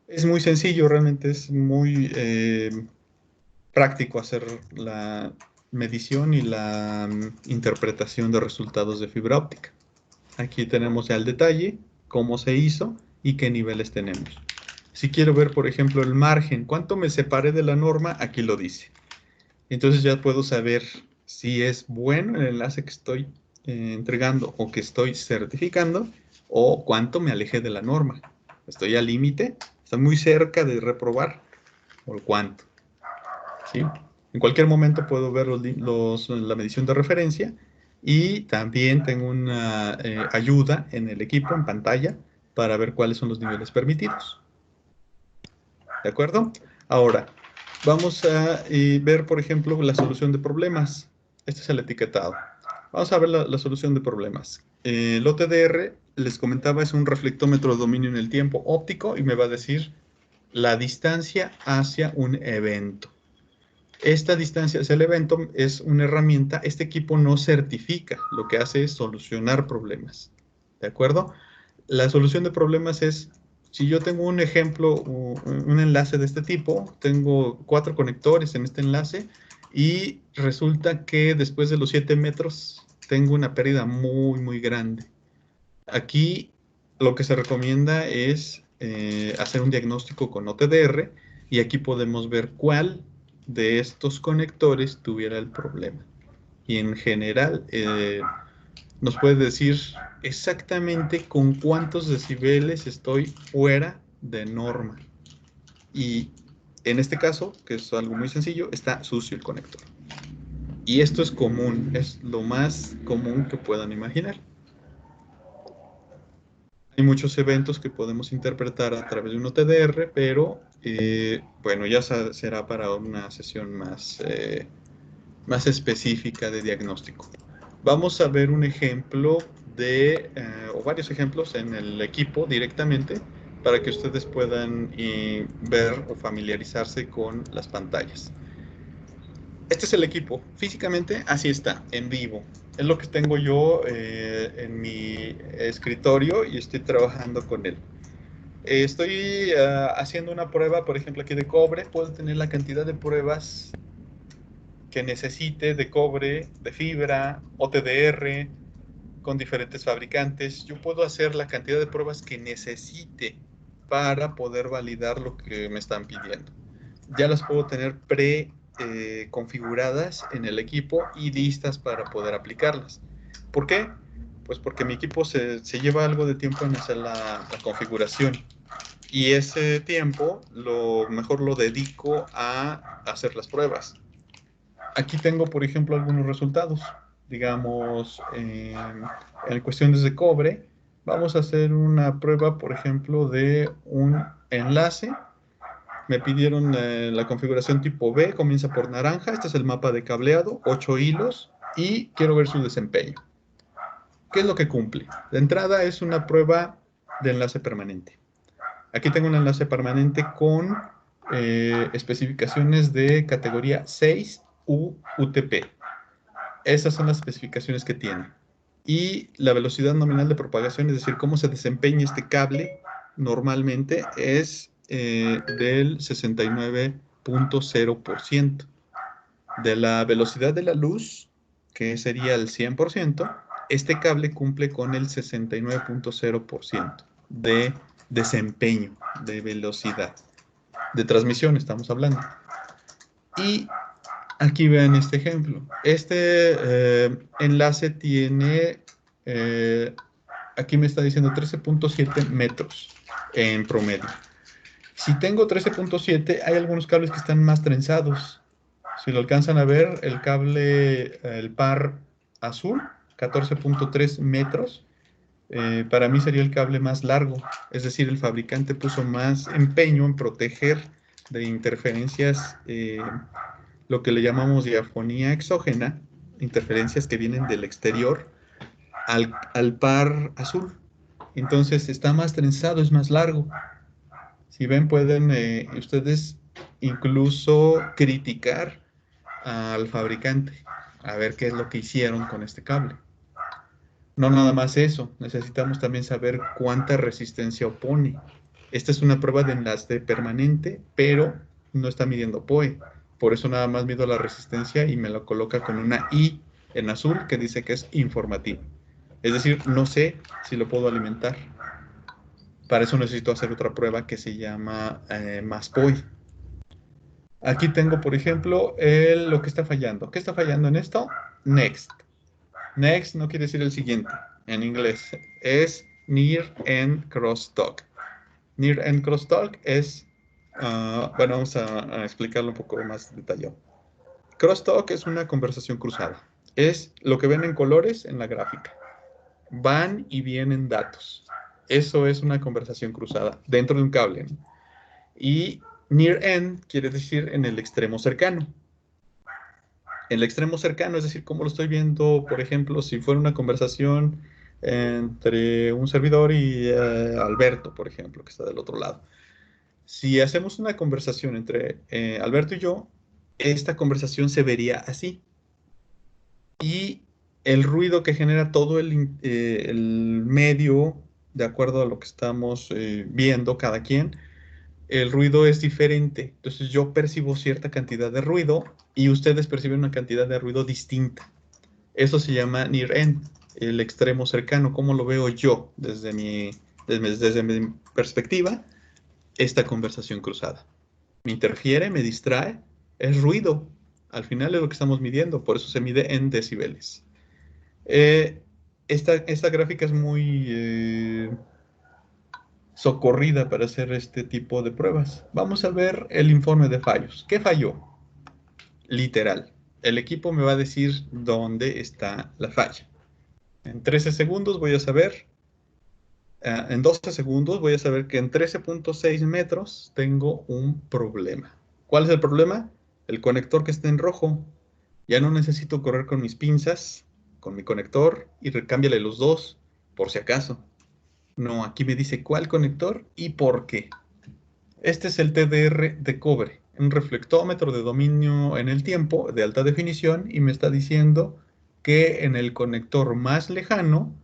Es muy sencillo, realmente es muy práctico hacer la medición y la interpretación de resultados de fibra óptica. Aquí tenemos ya el detalle, cómo se hizo y qué niveles tenemos. Si quiero ver, por ejemplo, el margen, cuánto me separé de la norma, aquí lo dice. Entonces ya puedo saber si es bueno el enlace que estoy entregando o que estoy certificando o cuánto me alejé de la norma. ¿Estoy al límite? ¿Estoy muy cerca de reprobar? ¿O cuánto? ¿Sí? En cualquier momento puedo ver la medición de referencia y también tengo una ayuda en el equipo, en pantalla, para ver cuáles son los niveles permitidos. ¿De acuerdo? Ahora, vamos a ver, por ejemplo, la solución de problemas. Este es el etiquetado. Vamos a ver la solución de problemas. El OTDR, les comentaba, es un reflectómetro de dominio en el tiempo óptico y me va a decir la distancia hacia un evento. Esta distancia hacia el evento es una herramienta. Este equipo no certifica, lo que hace es solucionar problemas. ¿De acuerdo? La solución de problemas es Si yo tengo un ejemplo, un enlace de este tipo, tengo 4 conectores en este enlace y resulta que después de los 7 metros tengo una pérdida muy, muy grande. Aquí lo que se recomienda es hacer un diagnóstico con OTDR y aquí podemos ver cuál de estos conectores tuviera el problema. Y en general nos puede decir exactamente con cuántos decibeles estoy fuera de norma. Y en este caso, que es algo muy sencillo, está sucio el conector. Y esto es común, es lo más común que puedan imaginar. Hay muchos eventos que podemos interpretar a través de un OTDR, pero bueno, ya será para una sesión más específica de diagnóstico. Vamos a ver un ejemplo o varios ejemplos en el equipo directamente para que ustedes puedan ver o familiarizarse con las pantallas. Este es el equipo. Físicamente así está, en vivo. Es lo que tengo yo en mi escritorio y estoy trabajando con él. Estoy haciendo una prueba, por ejemplo, aquí de cobre. Puedo tener la cantidad de pruebas que necesite de cobre, de fibra, OTDR, con diferentes fabricantes. Yo puedo hacer la cantidad de pruebas que necesite para poder validar lo que me están pidiendo. Ya las puedo tener configuradas en el equipo y listas para poder aplicarlas. ¿Por qué? Pues porque mi equipo se lleva algo de tiempo en hacer la configuración. Y ese tiempo mejor lo dedico a hacer las pruebas. Aquí tengo, por ejemplo, algunos resultados. Digamos, en cuestiones de cobre, vamos a hacer una prueba, por ejemplo, de un enlace. Me pidieron la configuración tipo B, comienza por naranja. Este es el mapa de cableado, 8 hilos, y quiero ver su desempeño. ¿Qué es lo que cumple? De entrada es una prueba de enlace permanente. Aquí tengo un enlace permanente con especificaciones de categoría 6 UTP. Esas son las especificaciones que tiene. Y la velocidad nominal de propagación, es decir, cómo se desempeña este cable, normalmente es del 69.0%. De la velocidad de la luz, que sería el 100%, este cable cumple con el 69.0% de desempeño, de velocidad. De transmisión estamos hablando. Y aquí vean este ejemplo. Este enlace tiene, aquí me está diciendo 13.7 metros en promedio. Si tengo 13.7, hay algunos cables que están más trenzados. Si lo alcanzan a ver, el cable, el par azul, 14.3 metros, para mí sería el cable más largo. Es decir, el fabricante puso más empeño en proteger de interferencias, lo que le llamamos diafonía exógena, interferencias que vienen del exterior, al par azul. Entonces está más trenzado, es más largo. Si ven, pueden ustedes incluso criticar al fabricante a ver qué es lo que hicieron con este cable. No nada más eso, necesitamos también saber cuánta resistencia opone. Esta es una prueba de enlace permanente, pero no está midiendo POE. Por eso nada más mido la resistencia y me lo coloca con una I en azul que dice que es informativo. Es decir, no sé si lo puedo alimentar. Para eso necesito hacer otra prueba que se llama más POE. Aquí tengo, por ejemplo, lo que está fallando. ¿Qué está fallando en esto? Next. Next no quiere decir el siguiente. En inglés es near end crosstalk. Near end crosstalk es, bueno, vamos a explicarlo un poco más detallado. Crosstalk es una conversación cruzada. Es lo que ven en colores en la gráfica. Van y vienen datos. Eso es una conversación cruzada dentro de un cable, ¿no? Y near end quiere decir en el extremo cercano. El extremo cercano, es decir, como lo estoy viendo, por ejemplo, si fuera una conversación entre un servidor y Alberto, por ejemplo, que está del otro lado. Si hacemos una conversación entre Alberto y yo, esta conversación se vería así. Y el ruido que genera todo el medio de acuerdo a lo que estamos viendo cada quien, el ruido es diferente. Entonces yo percibo cierta cantidad de ruido y ustedes perciben una cantidad de ruido distinta. Eso se llama near end, el extremo cercano. ¿Cómo lo veo yo desde mi perspectiva? Esta conversación cruzada. Me interfiere, me distrae, es ruido. Al final es lo que estamos midiendo, por eso se mide en decibeles. Esta gráfica es muy socorrida para hacer este tipo de pruebas. Vamos a ver el informe de fallos. ¿Qué falló? Literal. El equipo me va a decir dónde está la falla. En 13 segundos voy a saber, en 12 segundos voy a saber que en 13.6 metros tengo un problema. ¿Cuál es el problema? El conector que está en rojo. Ya no necesito correr con mis pinzas, con mi conector y recámbiale los dos, por si acaso. No, aquí me dice cuál conector y por qué. Este es el TDR de cobre, un reflectómetro de dominio en el tiempo de alta definición y me está diciendo que en el conector más lejano,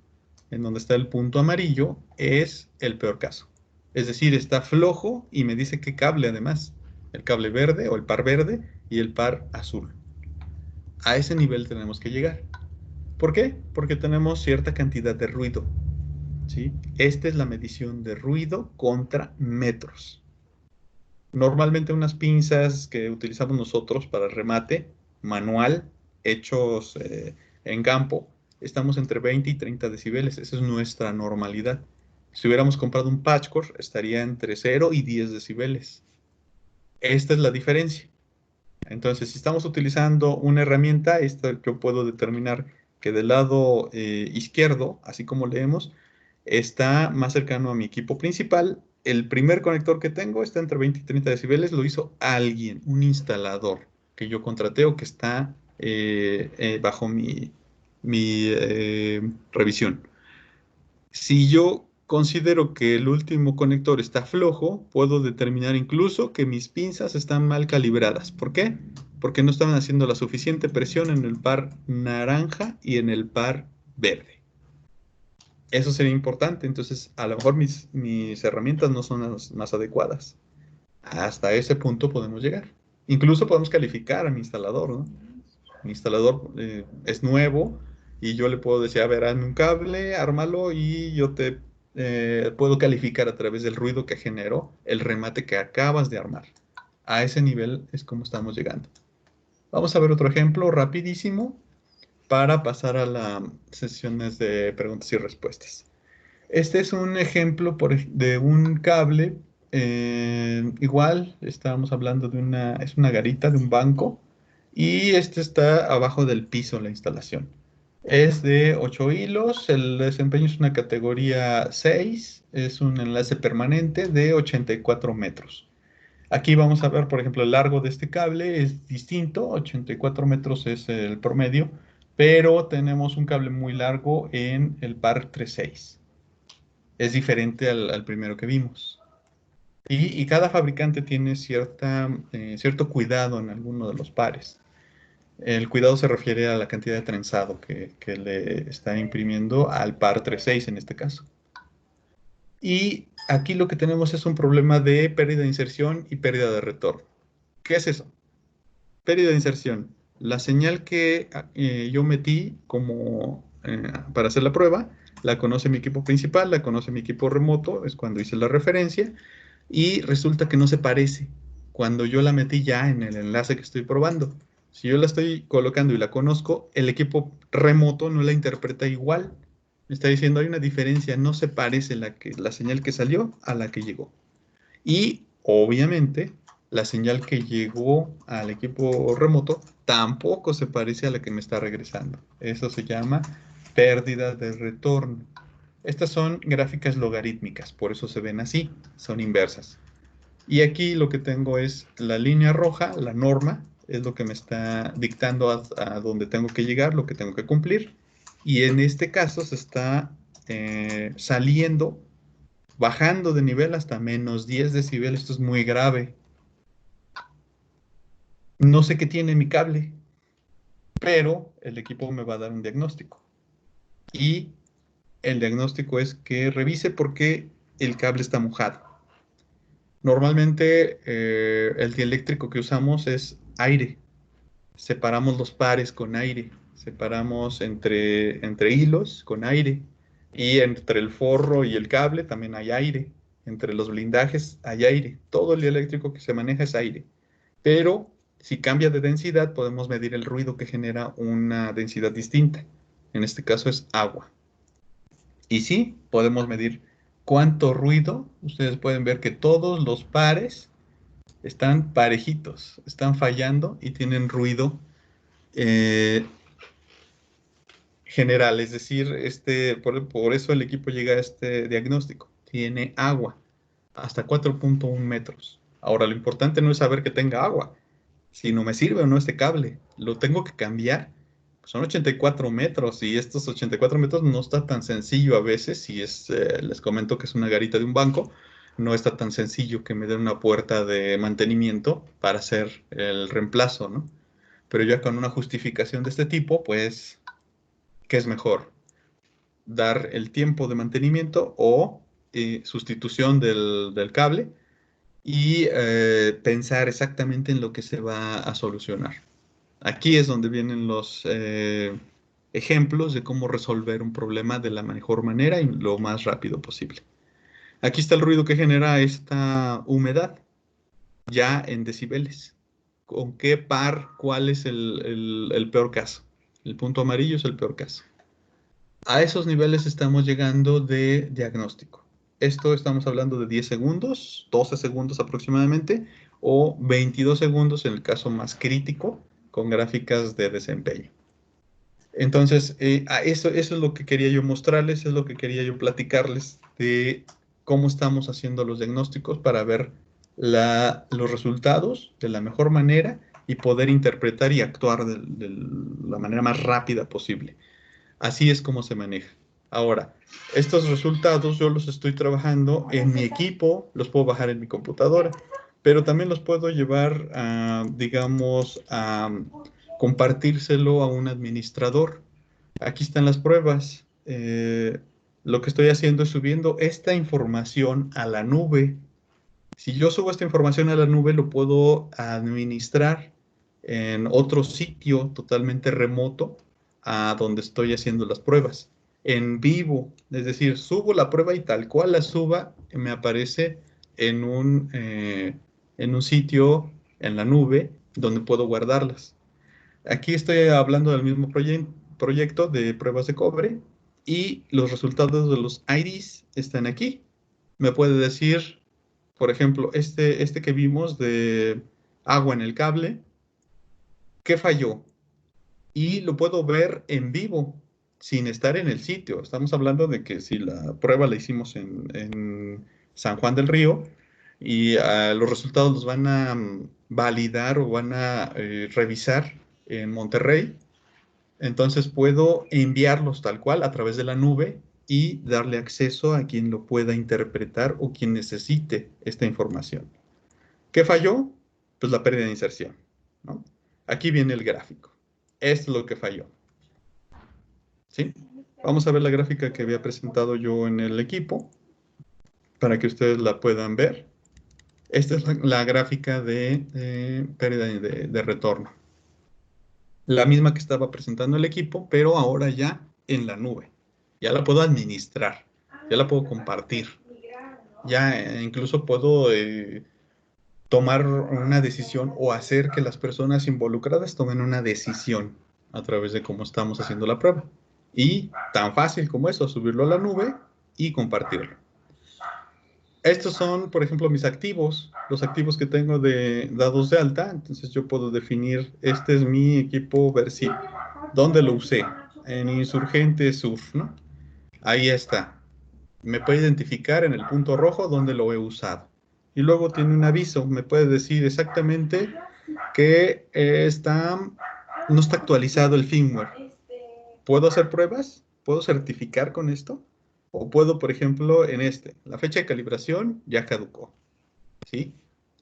en donde está el punto amarillo, es el peor caso. Es decir, está flojo y me dice qué cable además, el cable verde o el par verde y el par azul. A ese nivel tenemos que llegar. ¿Por qué? Porque tenemos cierta cantidad de ruido. ¿Sí? Esta es la medición de ruido contra metros. Normalmente unas pinzas que utilizamos nosotros para remate manual, hechos en campo, estamos entre 20 y 30 decibeles. Esa es nuestra normalidad. Si hubiéramos comprado un patchcore, estaría entre 0 y 10 decibeles. Esta es la diferencia. Entonces, si estamos utilizando una herramienta, yo puedo determinar que del lado izquierdo, así como leemos, está más cercano a mi equipo principal. El primer conector que tengo está entre 20 y 30 decibeles, lo hizo alguien, un instalador que yo contraté o que está bajo mi revisión. Si yo considero que el último conector está flojo, puedo determinar incluso que mis pinzas están mal calibradas. ¿Por qué? Porque no estaban haciendo la suficiente presión en el par naranja y en el par verde. Eso sería importante. Entonces, a lo mejor mis herramientas no son las más adecuadas. Hasta ese punto podemos llegar. Incluso podemos calificar a mi instalador, ¿no? Mi instalador es nuevo y yo le puedo decir, a ver, hazme un cable, ármalo y yo te puedo calificar a través del ruido que generó el remate que acabas de armar. A ese nivel es como estamos llegando. Vamos a ver otro ejemplo rapidísimo para pasar a las sesiones de preguntas y respuestas. Este es un ejemplo de un cable. Igual, estábamos hablando de es una garita de un banco y este está abajo del piso, la instalación. Es de 8 hilos, el desempeño es una categoría 6, es un enlace permanente de 84 metros. Aquí vamos a ver, por ejemplo, el largo de este cable es distinto, 84 metros es el promedio, pero tenemos un cable muy largo en el par 36. Es diferente al primero que vimos. Y cada fabricante tiene cierto cuidado en alguno de los pares. El cuidado se refiere a la cantidad de trenzado que le está imprimiendo al par 36 en este caso. Y aquí lo que tenemos es un problema de pérdida de inserción y pérdida de retorno. ¿Qué es eso? Pérdida de inserción. La señal que yo metí para hacer la prueba, la conoce mi equipo principal, la conoce mi equipo remoto, es cuando hice la referencia, y resulta que no se parece cuando yo la metí ya en el enlace que estoy probando. Si yo la estoy colocando y la conozco, el equipo remoto no la interpreta igual. Me está diciendo, hay una diferencia, no se parece la señal que salió a la que llegó. Y obviamente la señal que llegó al equipo remoto tampoco se parece a la que me está regresando. Eso se llama pérdida de retorno. Estas son gráficas logarítmicas, por eso se ven así, son inversas. Y aquí lo que tengo es la línea roja, la norma, es lo que me está dictando a dónde tengo que llegar, lo que tengo que cumplir. Y en este caso se está saliendo, bajando de nivel hasta menos 10 decibeles. Esto es muy grave. No sé qué tiene mi cable, pero el equipo me va a dar un diagnóstico. Y el diagnóstico es que revise por qué el cable está mojado. Normalmente el dieléctrico que usamos es aire. Separamos los pares con aire. Separamos entre hilos con aire. Y entre el forro y el cable también hay aire. Entre los blindajes hay aire. Todo el dieléctrico que se maneja es aire. Pero si cambia de densidad, podemos medir el ruido que genera una densidad distinta. En este caso es agua. Y sí, podemos medir cuánto ruido. Ustedes pueden ver que todos los pares están parejitos, están fallando y tienen ruido general. Es decir, por eso el equipo llega a este diagnóstico. Tiene agua, hasta 4.1 metros. Ahora, lo importante no es saber que tenga agua, si no me sirve o no este cable. Lo tengo que cambiar. Son 84 metros y estos 84 metros no está tan sencillo a veces. Si les comento que es una garita de un banco, no está tan sencillo que me den una puerta de mantenimiento para hacer el reemplazo, ¿no? Pero ya con una justificación de este tipo, pues, ¿qué es mejor? ¿Dar el tiempo de mantenimiento o sustitución del cable? Y pensar exactamente en lo que se va a solucionar. Aquí es donde vienen los ejemplos de cómo resolver un problema de la mejor manera y lo más rápido posible. Aquí está el ruido que genera esta humedad, ya en decibeles. ¿Con qué par? ¿Cuál es el peor caso? El punto amarillo es el peor caso. A esos niveles estamos llegando de diagnóstico. Esto estamos hablando de 10 segundos, 12 segundos aproximadamente, o 22 segundos en el caso más crítico, con gráficas de desempeño. Entonces, eso es lo que quería yo mostrarles, es lo que quería yo platicarles de cómo estamos haciendo los diagnósticos para ver los resultados de la mejor manera y poder interpretar y actuar de la manera más rápida posible. Así es como se maneja. Ahora, estos resultados yo los estoy trabajando en mi equipo, los puedo bajar en mi computadora, pero también los puedo llevar, digamos, a compartírselo a un administrador. Aquí están las pruebas. Lo que estoy haciendo es subiendo esta información a la nube. Si yo subo esta información a la nube, lo puedo administrar en otro sitio totalmente remoto a donde estoy haciendo las pruebas. En vivo, es decir, subo la prueba y tal cual la suba, me aparece en un sitio en la nube donde puedo guardarlas. Aquí estoy hablando del mismo proyecto de pruebas de cobre y los resultados de los IDs están aquí. Me puede decir, por ejemplo, este que vimos de agua en el cable, ¿qué falló? Y lo puedo ver en vivo, sin estar en el sitio. Estamos hablando de que si la prueba la hicimos en San Juan del Río y los resultados los van a validar o van a revisar en Monterrey, entonces puedo enviarlos tal cual a través de la nube y darle acceso a quien lo pueda interpretar o quien necesite esta información. ¿Qué falló? Pues la pérdida de inserción, ¿no? Aquí viene el gráfico. Esto es lo que falló. ¿Sí? Vamos a ver la gráfica que había presentado yo en el equipo para que ustedes la puedan ver. Esta es la gráfica de pérdida de retorno. La misma que estaba presentando el equipo, pero ahora ya en la nube. Ya la puedo administrar, ya la puedo compartir. Ya incluso puedo tomar una decisión o hacer que las personas involucradas tomen una decisión a través de cómo estamos haciendo la prueba. Y tan fácil como eso, subirlo a la nube y compartirlo. Estos son, por ejemplo, mis activos, los activos que tengo dados de alta. Entonces yo puedo definir, este es mi equipo Versip. ¿Dónde lo usé? En Insurgente Sur, ¿no? Ahí está. Me puede identificar en el punto rojo dónde lo he usado. Y luego tiene un aviso, me puede decir exactamente que no está actualizado el firmware. ¿Puedo hacer pruebas? ¿Puedo certificar con esto? O puedo, por ejemplo, la fecha de calibración ya caducó, ¿sí?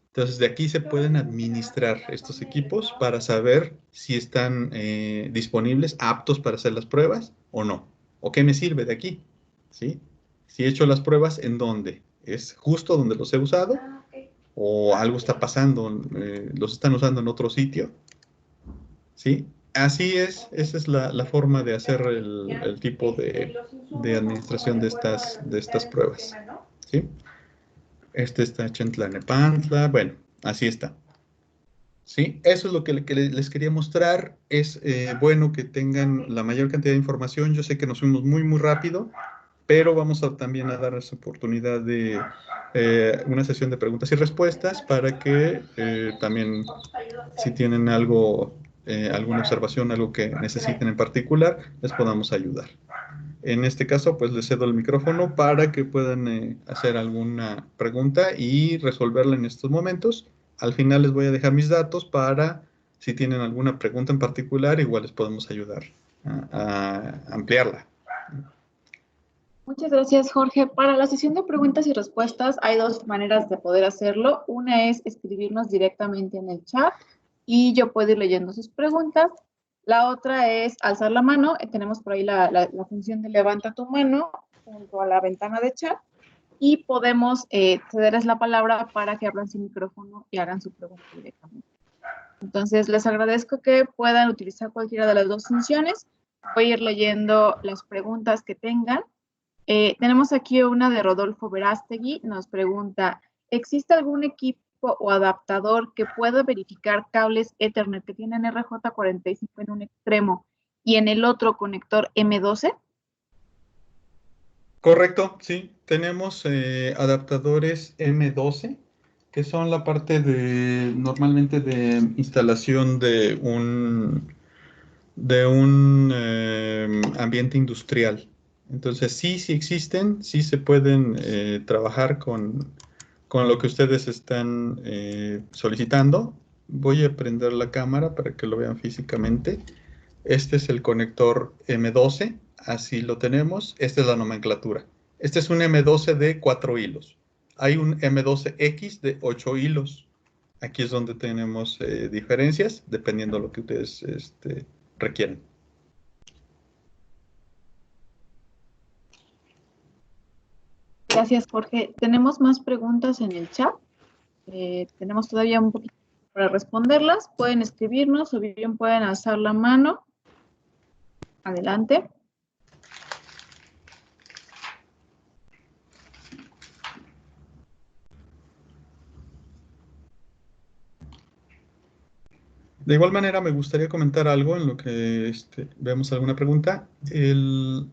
Entonces, de aquí se pueden administrar estos equipos para saber si están disponibles, aptos para hacer las pruebas o no. ¿O qué me sirve de aquí? ¿sí? Si he hecho las pruebas, ¿en dónde? ¿Es justo donde los he usado? ¿O algo está pasando? ¿Los están usando en otro sitio? ¿Sí? Así es, esa es la forma de hacer el tipo de administración de estas pruebas. ¿Sí? Este está Chentlanepantla, bueno, así está. Sí, eso es lo que les quería mostrar. Es bueno que tengan la mayor cantidad de información. Yo sé que nos fuimos muy, muy rápido, pero vamos también a dar esa oportunidad de una sesión de preguntas y respuestas para que también, si tienen algo, alguna observación, algo que necesiten en particular, les podamos ayudar. En este caso, pues les cedo el micrófono para que puedan hacer alguna pregunta y resolverla en estos momentos. Al final les voy a dejar mis datos para, si tienen alguna pregunta en particular, igual les podemos ayudar a ampliarla. Muchas gracias, Jorge. Para la sesión de preguntas y respuestas hay dos maneras de poder hacerlo. Una es escribirnos directamente en el chat y yo puedo ir leyendo sus preguntas. La otra es alzar la mano. Tenemos por ahí la función de levanta tu mano junto a la ventana de chat y podemos cederles la palabra para que abran su micrófono y hagan su pregunta directamente. Entonces, les agradezco que puedan utilizar cualquiera de las dos funciones. Voy a ir leyendo las preguntas que tengan. Tenemos aquí una de Rodolfo Verástegui. Nos pregunta, ¿existe algún equipo o adaptador que pueda verificar cables Ethernet que tienen RJ45 en un extremo y en el otro conector M12? Correcto, sí. Tenemos adaptadores M12, que son la parte normalmente de instalación de un ambiente industrial. Entonces, sí existen, sí se pueden trabajar con lo que ustedes están solicitando. Voy a prender la cámara para que lo vean físicamente. Este es el conector M12, así lo tenemos. Esta es la nomenclatura. Este es un M12 de 4 hilos. Hay un M12X de 8 hilos. Aquí es donde tenemos diferencias, dependiendo de lo que ustedes requieren. Gracias, Jorge. Tenemos más preguntas en el chat. Tenemos todavía un poquito para responderlas. Pueden escribirnos o bien pueden alzar la mano. Adelante. De igual manera, me gustaría comentar algo en lo que vemos alguna pregunta.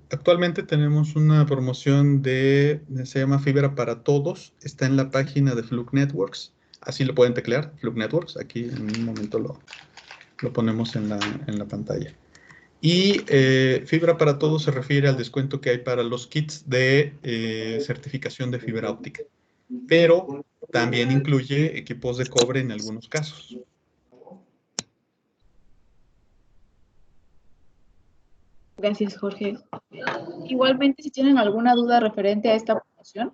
Actualmente tenemos una promoción se llama Fibra para Todos. Está en la página de Fluke Networks. Así lo pueden teclear, Fluke Networks. Aquí en un momento lo ponemos en la pantalla. Y Fibra para Todos se refiere al descuento que hay para los kits de certificación de fibra óptica. Pero también incluye equipos de cobre en algunos casos. Gracias, Jorge. Igualmente, si tienen alguna duda referente a esta promoción,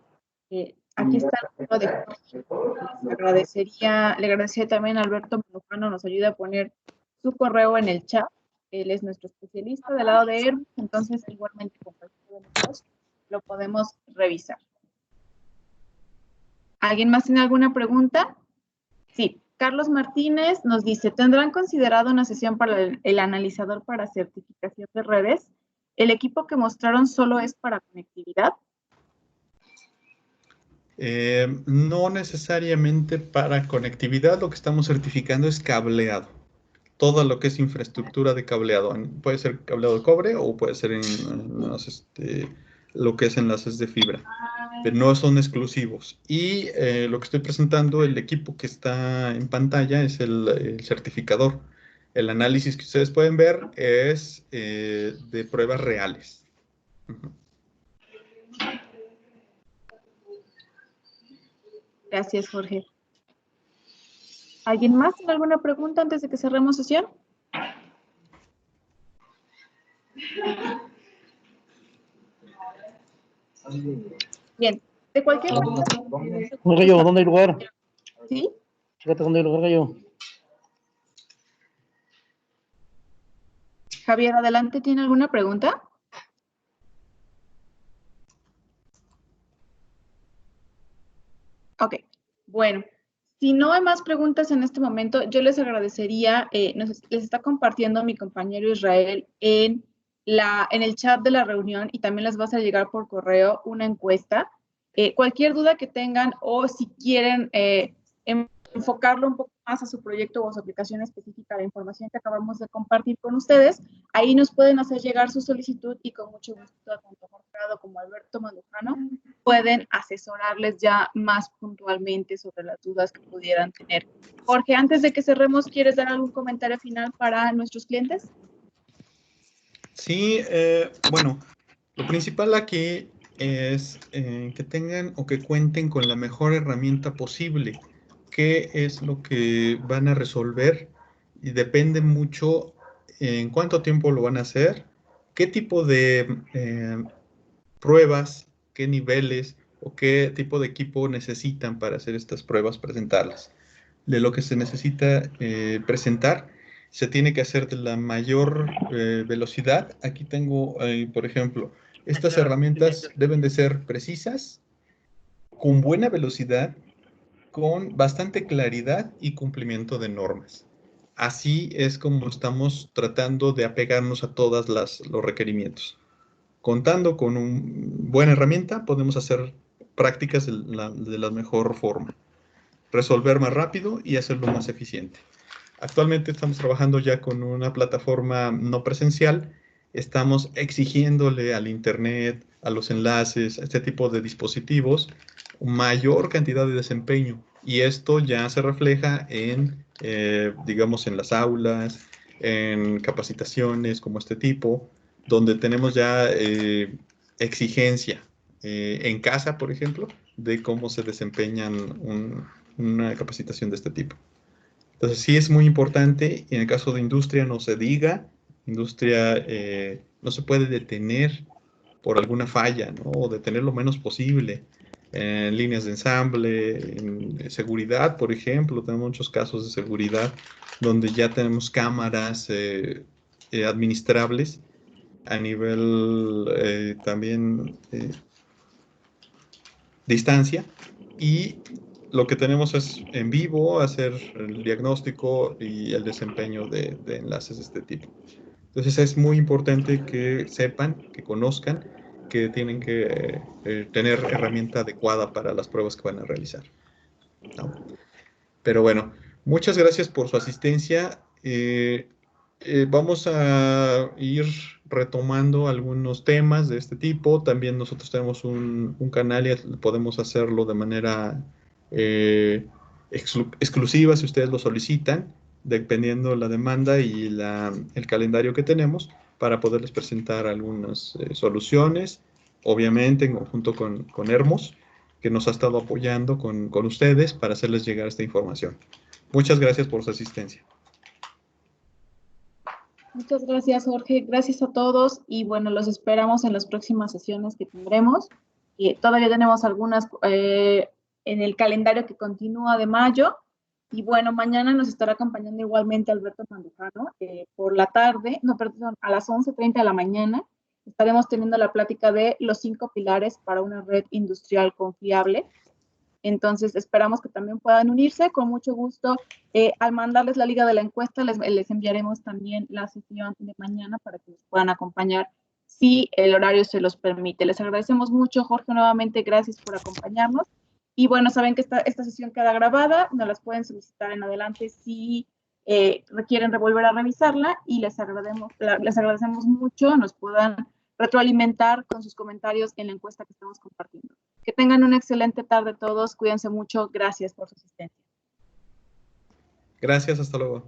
aquí está el correo de Jorge. Le agradecería también a Alberto Manujano, nos ayuda a poner su correo en el chat. Él es nuestro especialista del lado de Airbus, entonces igualmente con cualquiera de nosotros lo podemos revisar. ¿Alguien más tiene alguna pregunta? Sí. Carlos Martínez nos dice, ¿tendrán considerado una sesión para el analizador para certificación de redes? ¿El equipo que mostraron solo es para conectividad? No necesariamente para conectividad, lo que estamos certificando es cableado. Todo lo que es infraestructura de cableado. Puede ser cableado de cobre o puede ser lo que es enlaces de fibra. Pero no son exclusivos. Y lo que estoy presentando, el equipo que está en pantalla es el certificador. El análisis que ustedes pueden ver es de pruebas reales. Gracias, Jorge. ¿Alguien más tiene alguna pregunta antes de que cerremos sesión? Bien, de cualquier manera. ¿Dónde hay lugar? ¿Sí? Fíjate dónde hay lugar, Gallo. Javier, adelante, ¿tiene alguna pregunta? Bueno, si no hay más preguntas en este momento, yo les agradecería, les está compartiendo mi compañero Israel en el chat de la reunión y también les va a hacer llegar por correo una encuesta. Cualquier duda que tengan o si quieren enfocarlo un poco más a su proyecto o a su aplicación específica, la información que acabamos de compartir con ustedes, ahí nos pueden hacer llegar su solicitud y con mucho gusto, tanto Jorge Prado como Alberto Mandujano pueden asesorarles ya más puntualmente sobre las dudas que pudieran tener. Jorge, antes de que cerremos, ¿quieres dar algún comentario final para nuestros clientes? Sí, bueno, lo principal aquí es que tengan o que cuenten con la mejor herramienta posible. ¿Qué es lo que van a resolver? Y depende mucho en cuánto tiempo lo van a hacer, qué tipo de pruebas, qué niveles o qué tipo de equipo necesitan para hacer estas pruebas, presentarlas. De lo que se necesita presentar, se tiene que hacer de la mayor velocidad. Aquí tengo, por ejemplo, estas herramientas deben de ser precisas, con buena velocidad, con bastante claridad y cumplimiento de normas. Así es como estamos tratando de apegarnos a todos los requerimientos. Contando con una buena herramienta, podemos hacer prácticas de la mejor forma, resolver más rápido y hacerlo más eficiente. Actualmente estamos trabajando ya con una plataforma no presencial. Estamos exigiéndole al Internet, a los enlaces, a este tipo de dispositivos, mayor cantidad de desempeño. Y esto ya se refleja en, digamos, en las aulas, en capacitaciones como este tipo, donde tenemos ya exigencia en casa, por ejemplo, de cómo se desempeñan una capacitación de este tipo. Entonces sí es muy importante, y en el caso de industria no se diga, industria no se puede detener por alguna falla, ¿no? O detener lo menos posible. En líneas de ensamble, en seguridad, por ejemplo, tenemos muchos casos de seguridad donde ya tenemos cámaras administrables a nivel también distancia, y lo que tenemos es en vivo hacer el diagnóstico y el desempeño de enlaces de este tipo. Entonces es muy importante que sepan, que conozcan, que tienen que tener herramienta adecuada para las pruebas que van a realizar, ¿no? Pero bueno, muchas gracias por su asistencia. Vamos a ir retomando algunos temas de este tipo. También nosotros tenemos un canal y podemos hacerlo de manera exclusiva si ustedes lo solicitan, dependiendo la demanda y el calendario que tenemos, para poderles presentar algunas soluciones, obviamente en conjunto con Hermos, que nos ha estado apoyando con ustedes para hacerles llegar esta información. Muchas gracias por su asistencia. Muchas gracias, Jorge. Gracias a todos y bueno, los esperamos en las próximas sesiones que tendremos. Todavía tenemos algunas en el calendario que continúa de mayo. Y bueno, mañana nos estará acompañando igualmente Alberto Mandujano por la tarde, no, perdón, a las 11:30 de la mañana. Estaremos teniendo la plática de los 5 pilares para una red industrial confiable. Entonces, esperamos que también puedan unirse. Con mucho gusto, al mandarles la liga de la encuesta, les enviaremos también la sesión de mañana para que nos puedan acompañar si el horario se los permite. Les agradecemos mucho, Jorge, nuevamente, gracias por acompañarnos. Y bueno, saben que esta sesión queda grabada, nos las pueden solicitar en adelante si requieren volver a revisarla y les agradecemos mucho, nos puedan retroalimentar con sus comentarios en la encuesta que estamos compartiendo. Que tengan una excelente tarde todos, cuídense mucho, gracias por su asistencia. Gracias, hasta luego.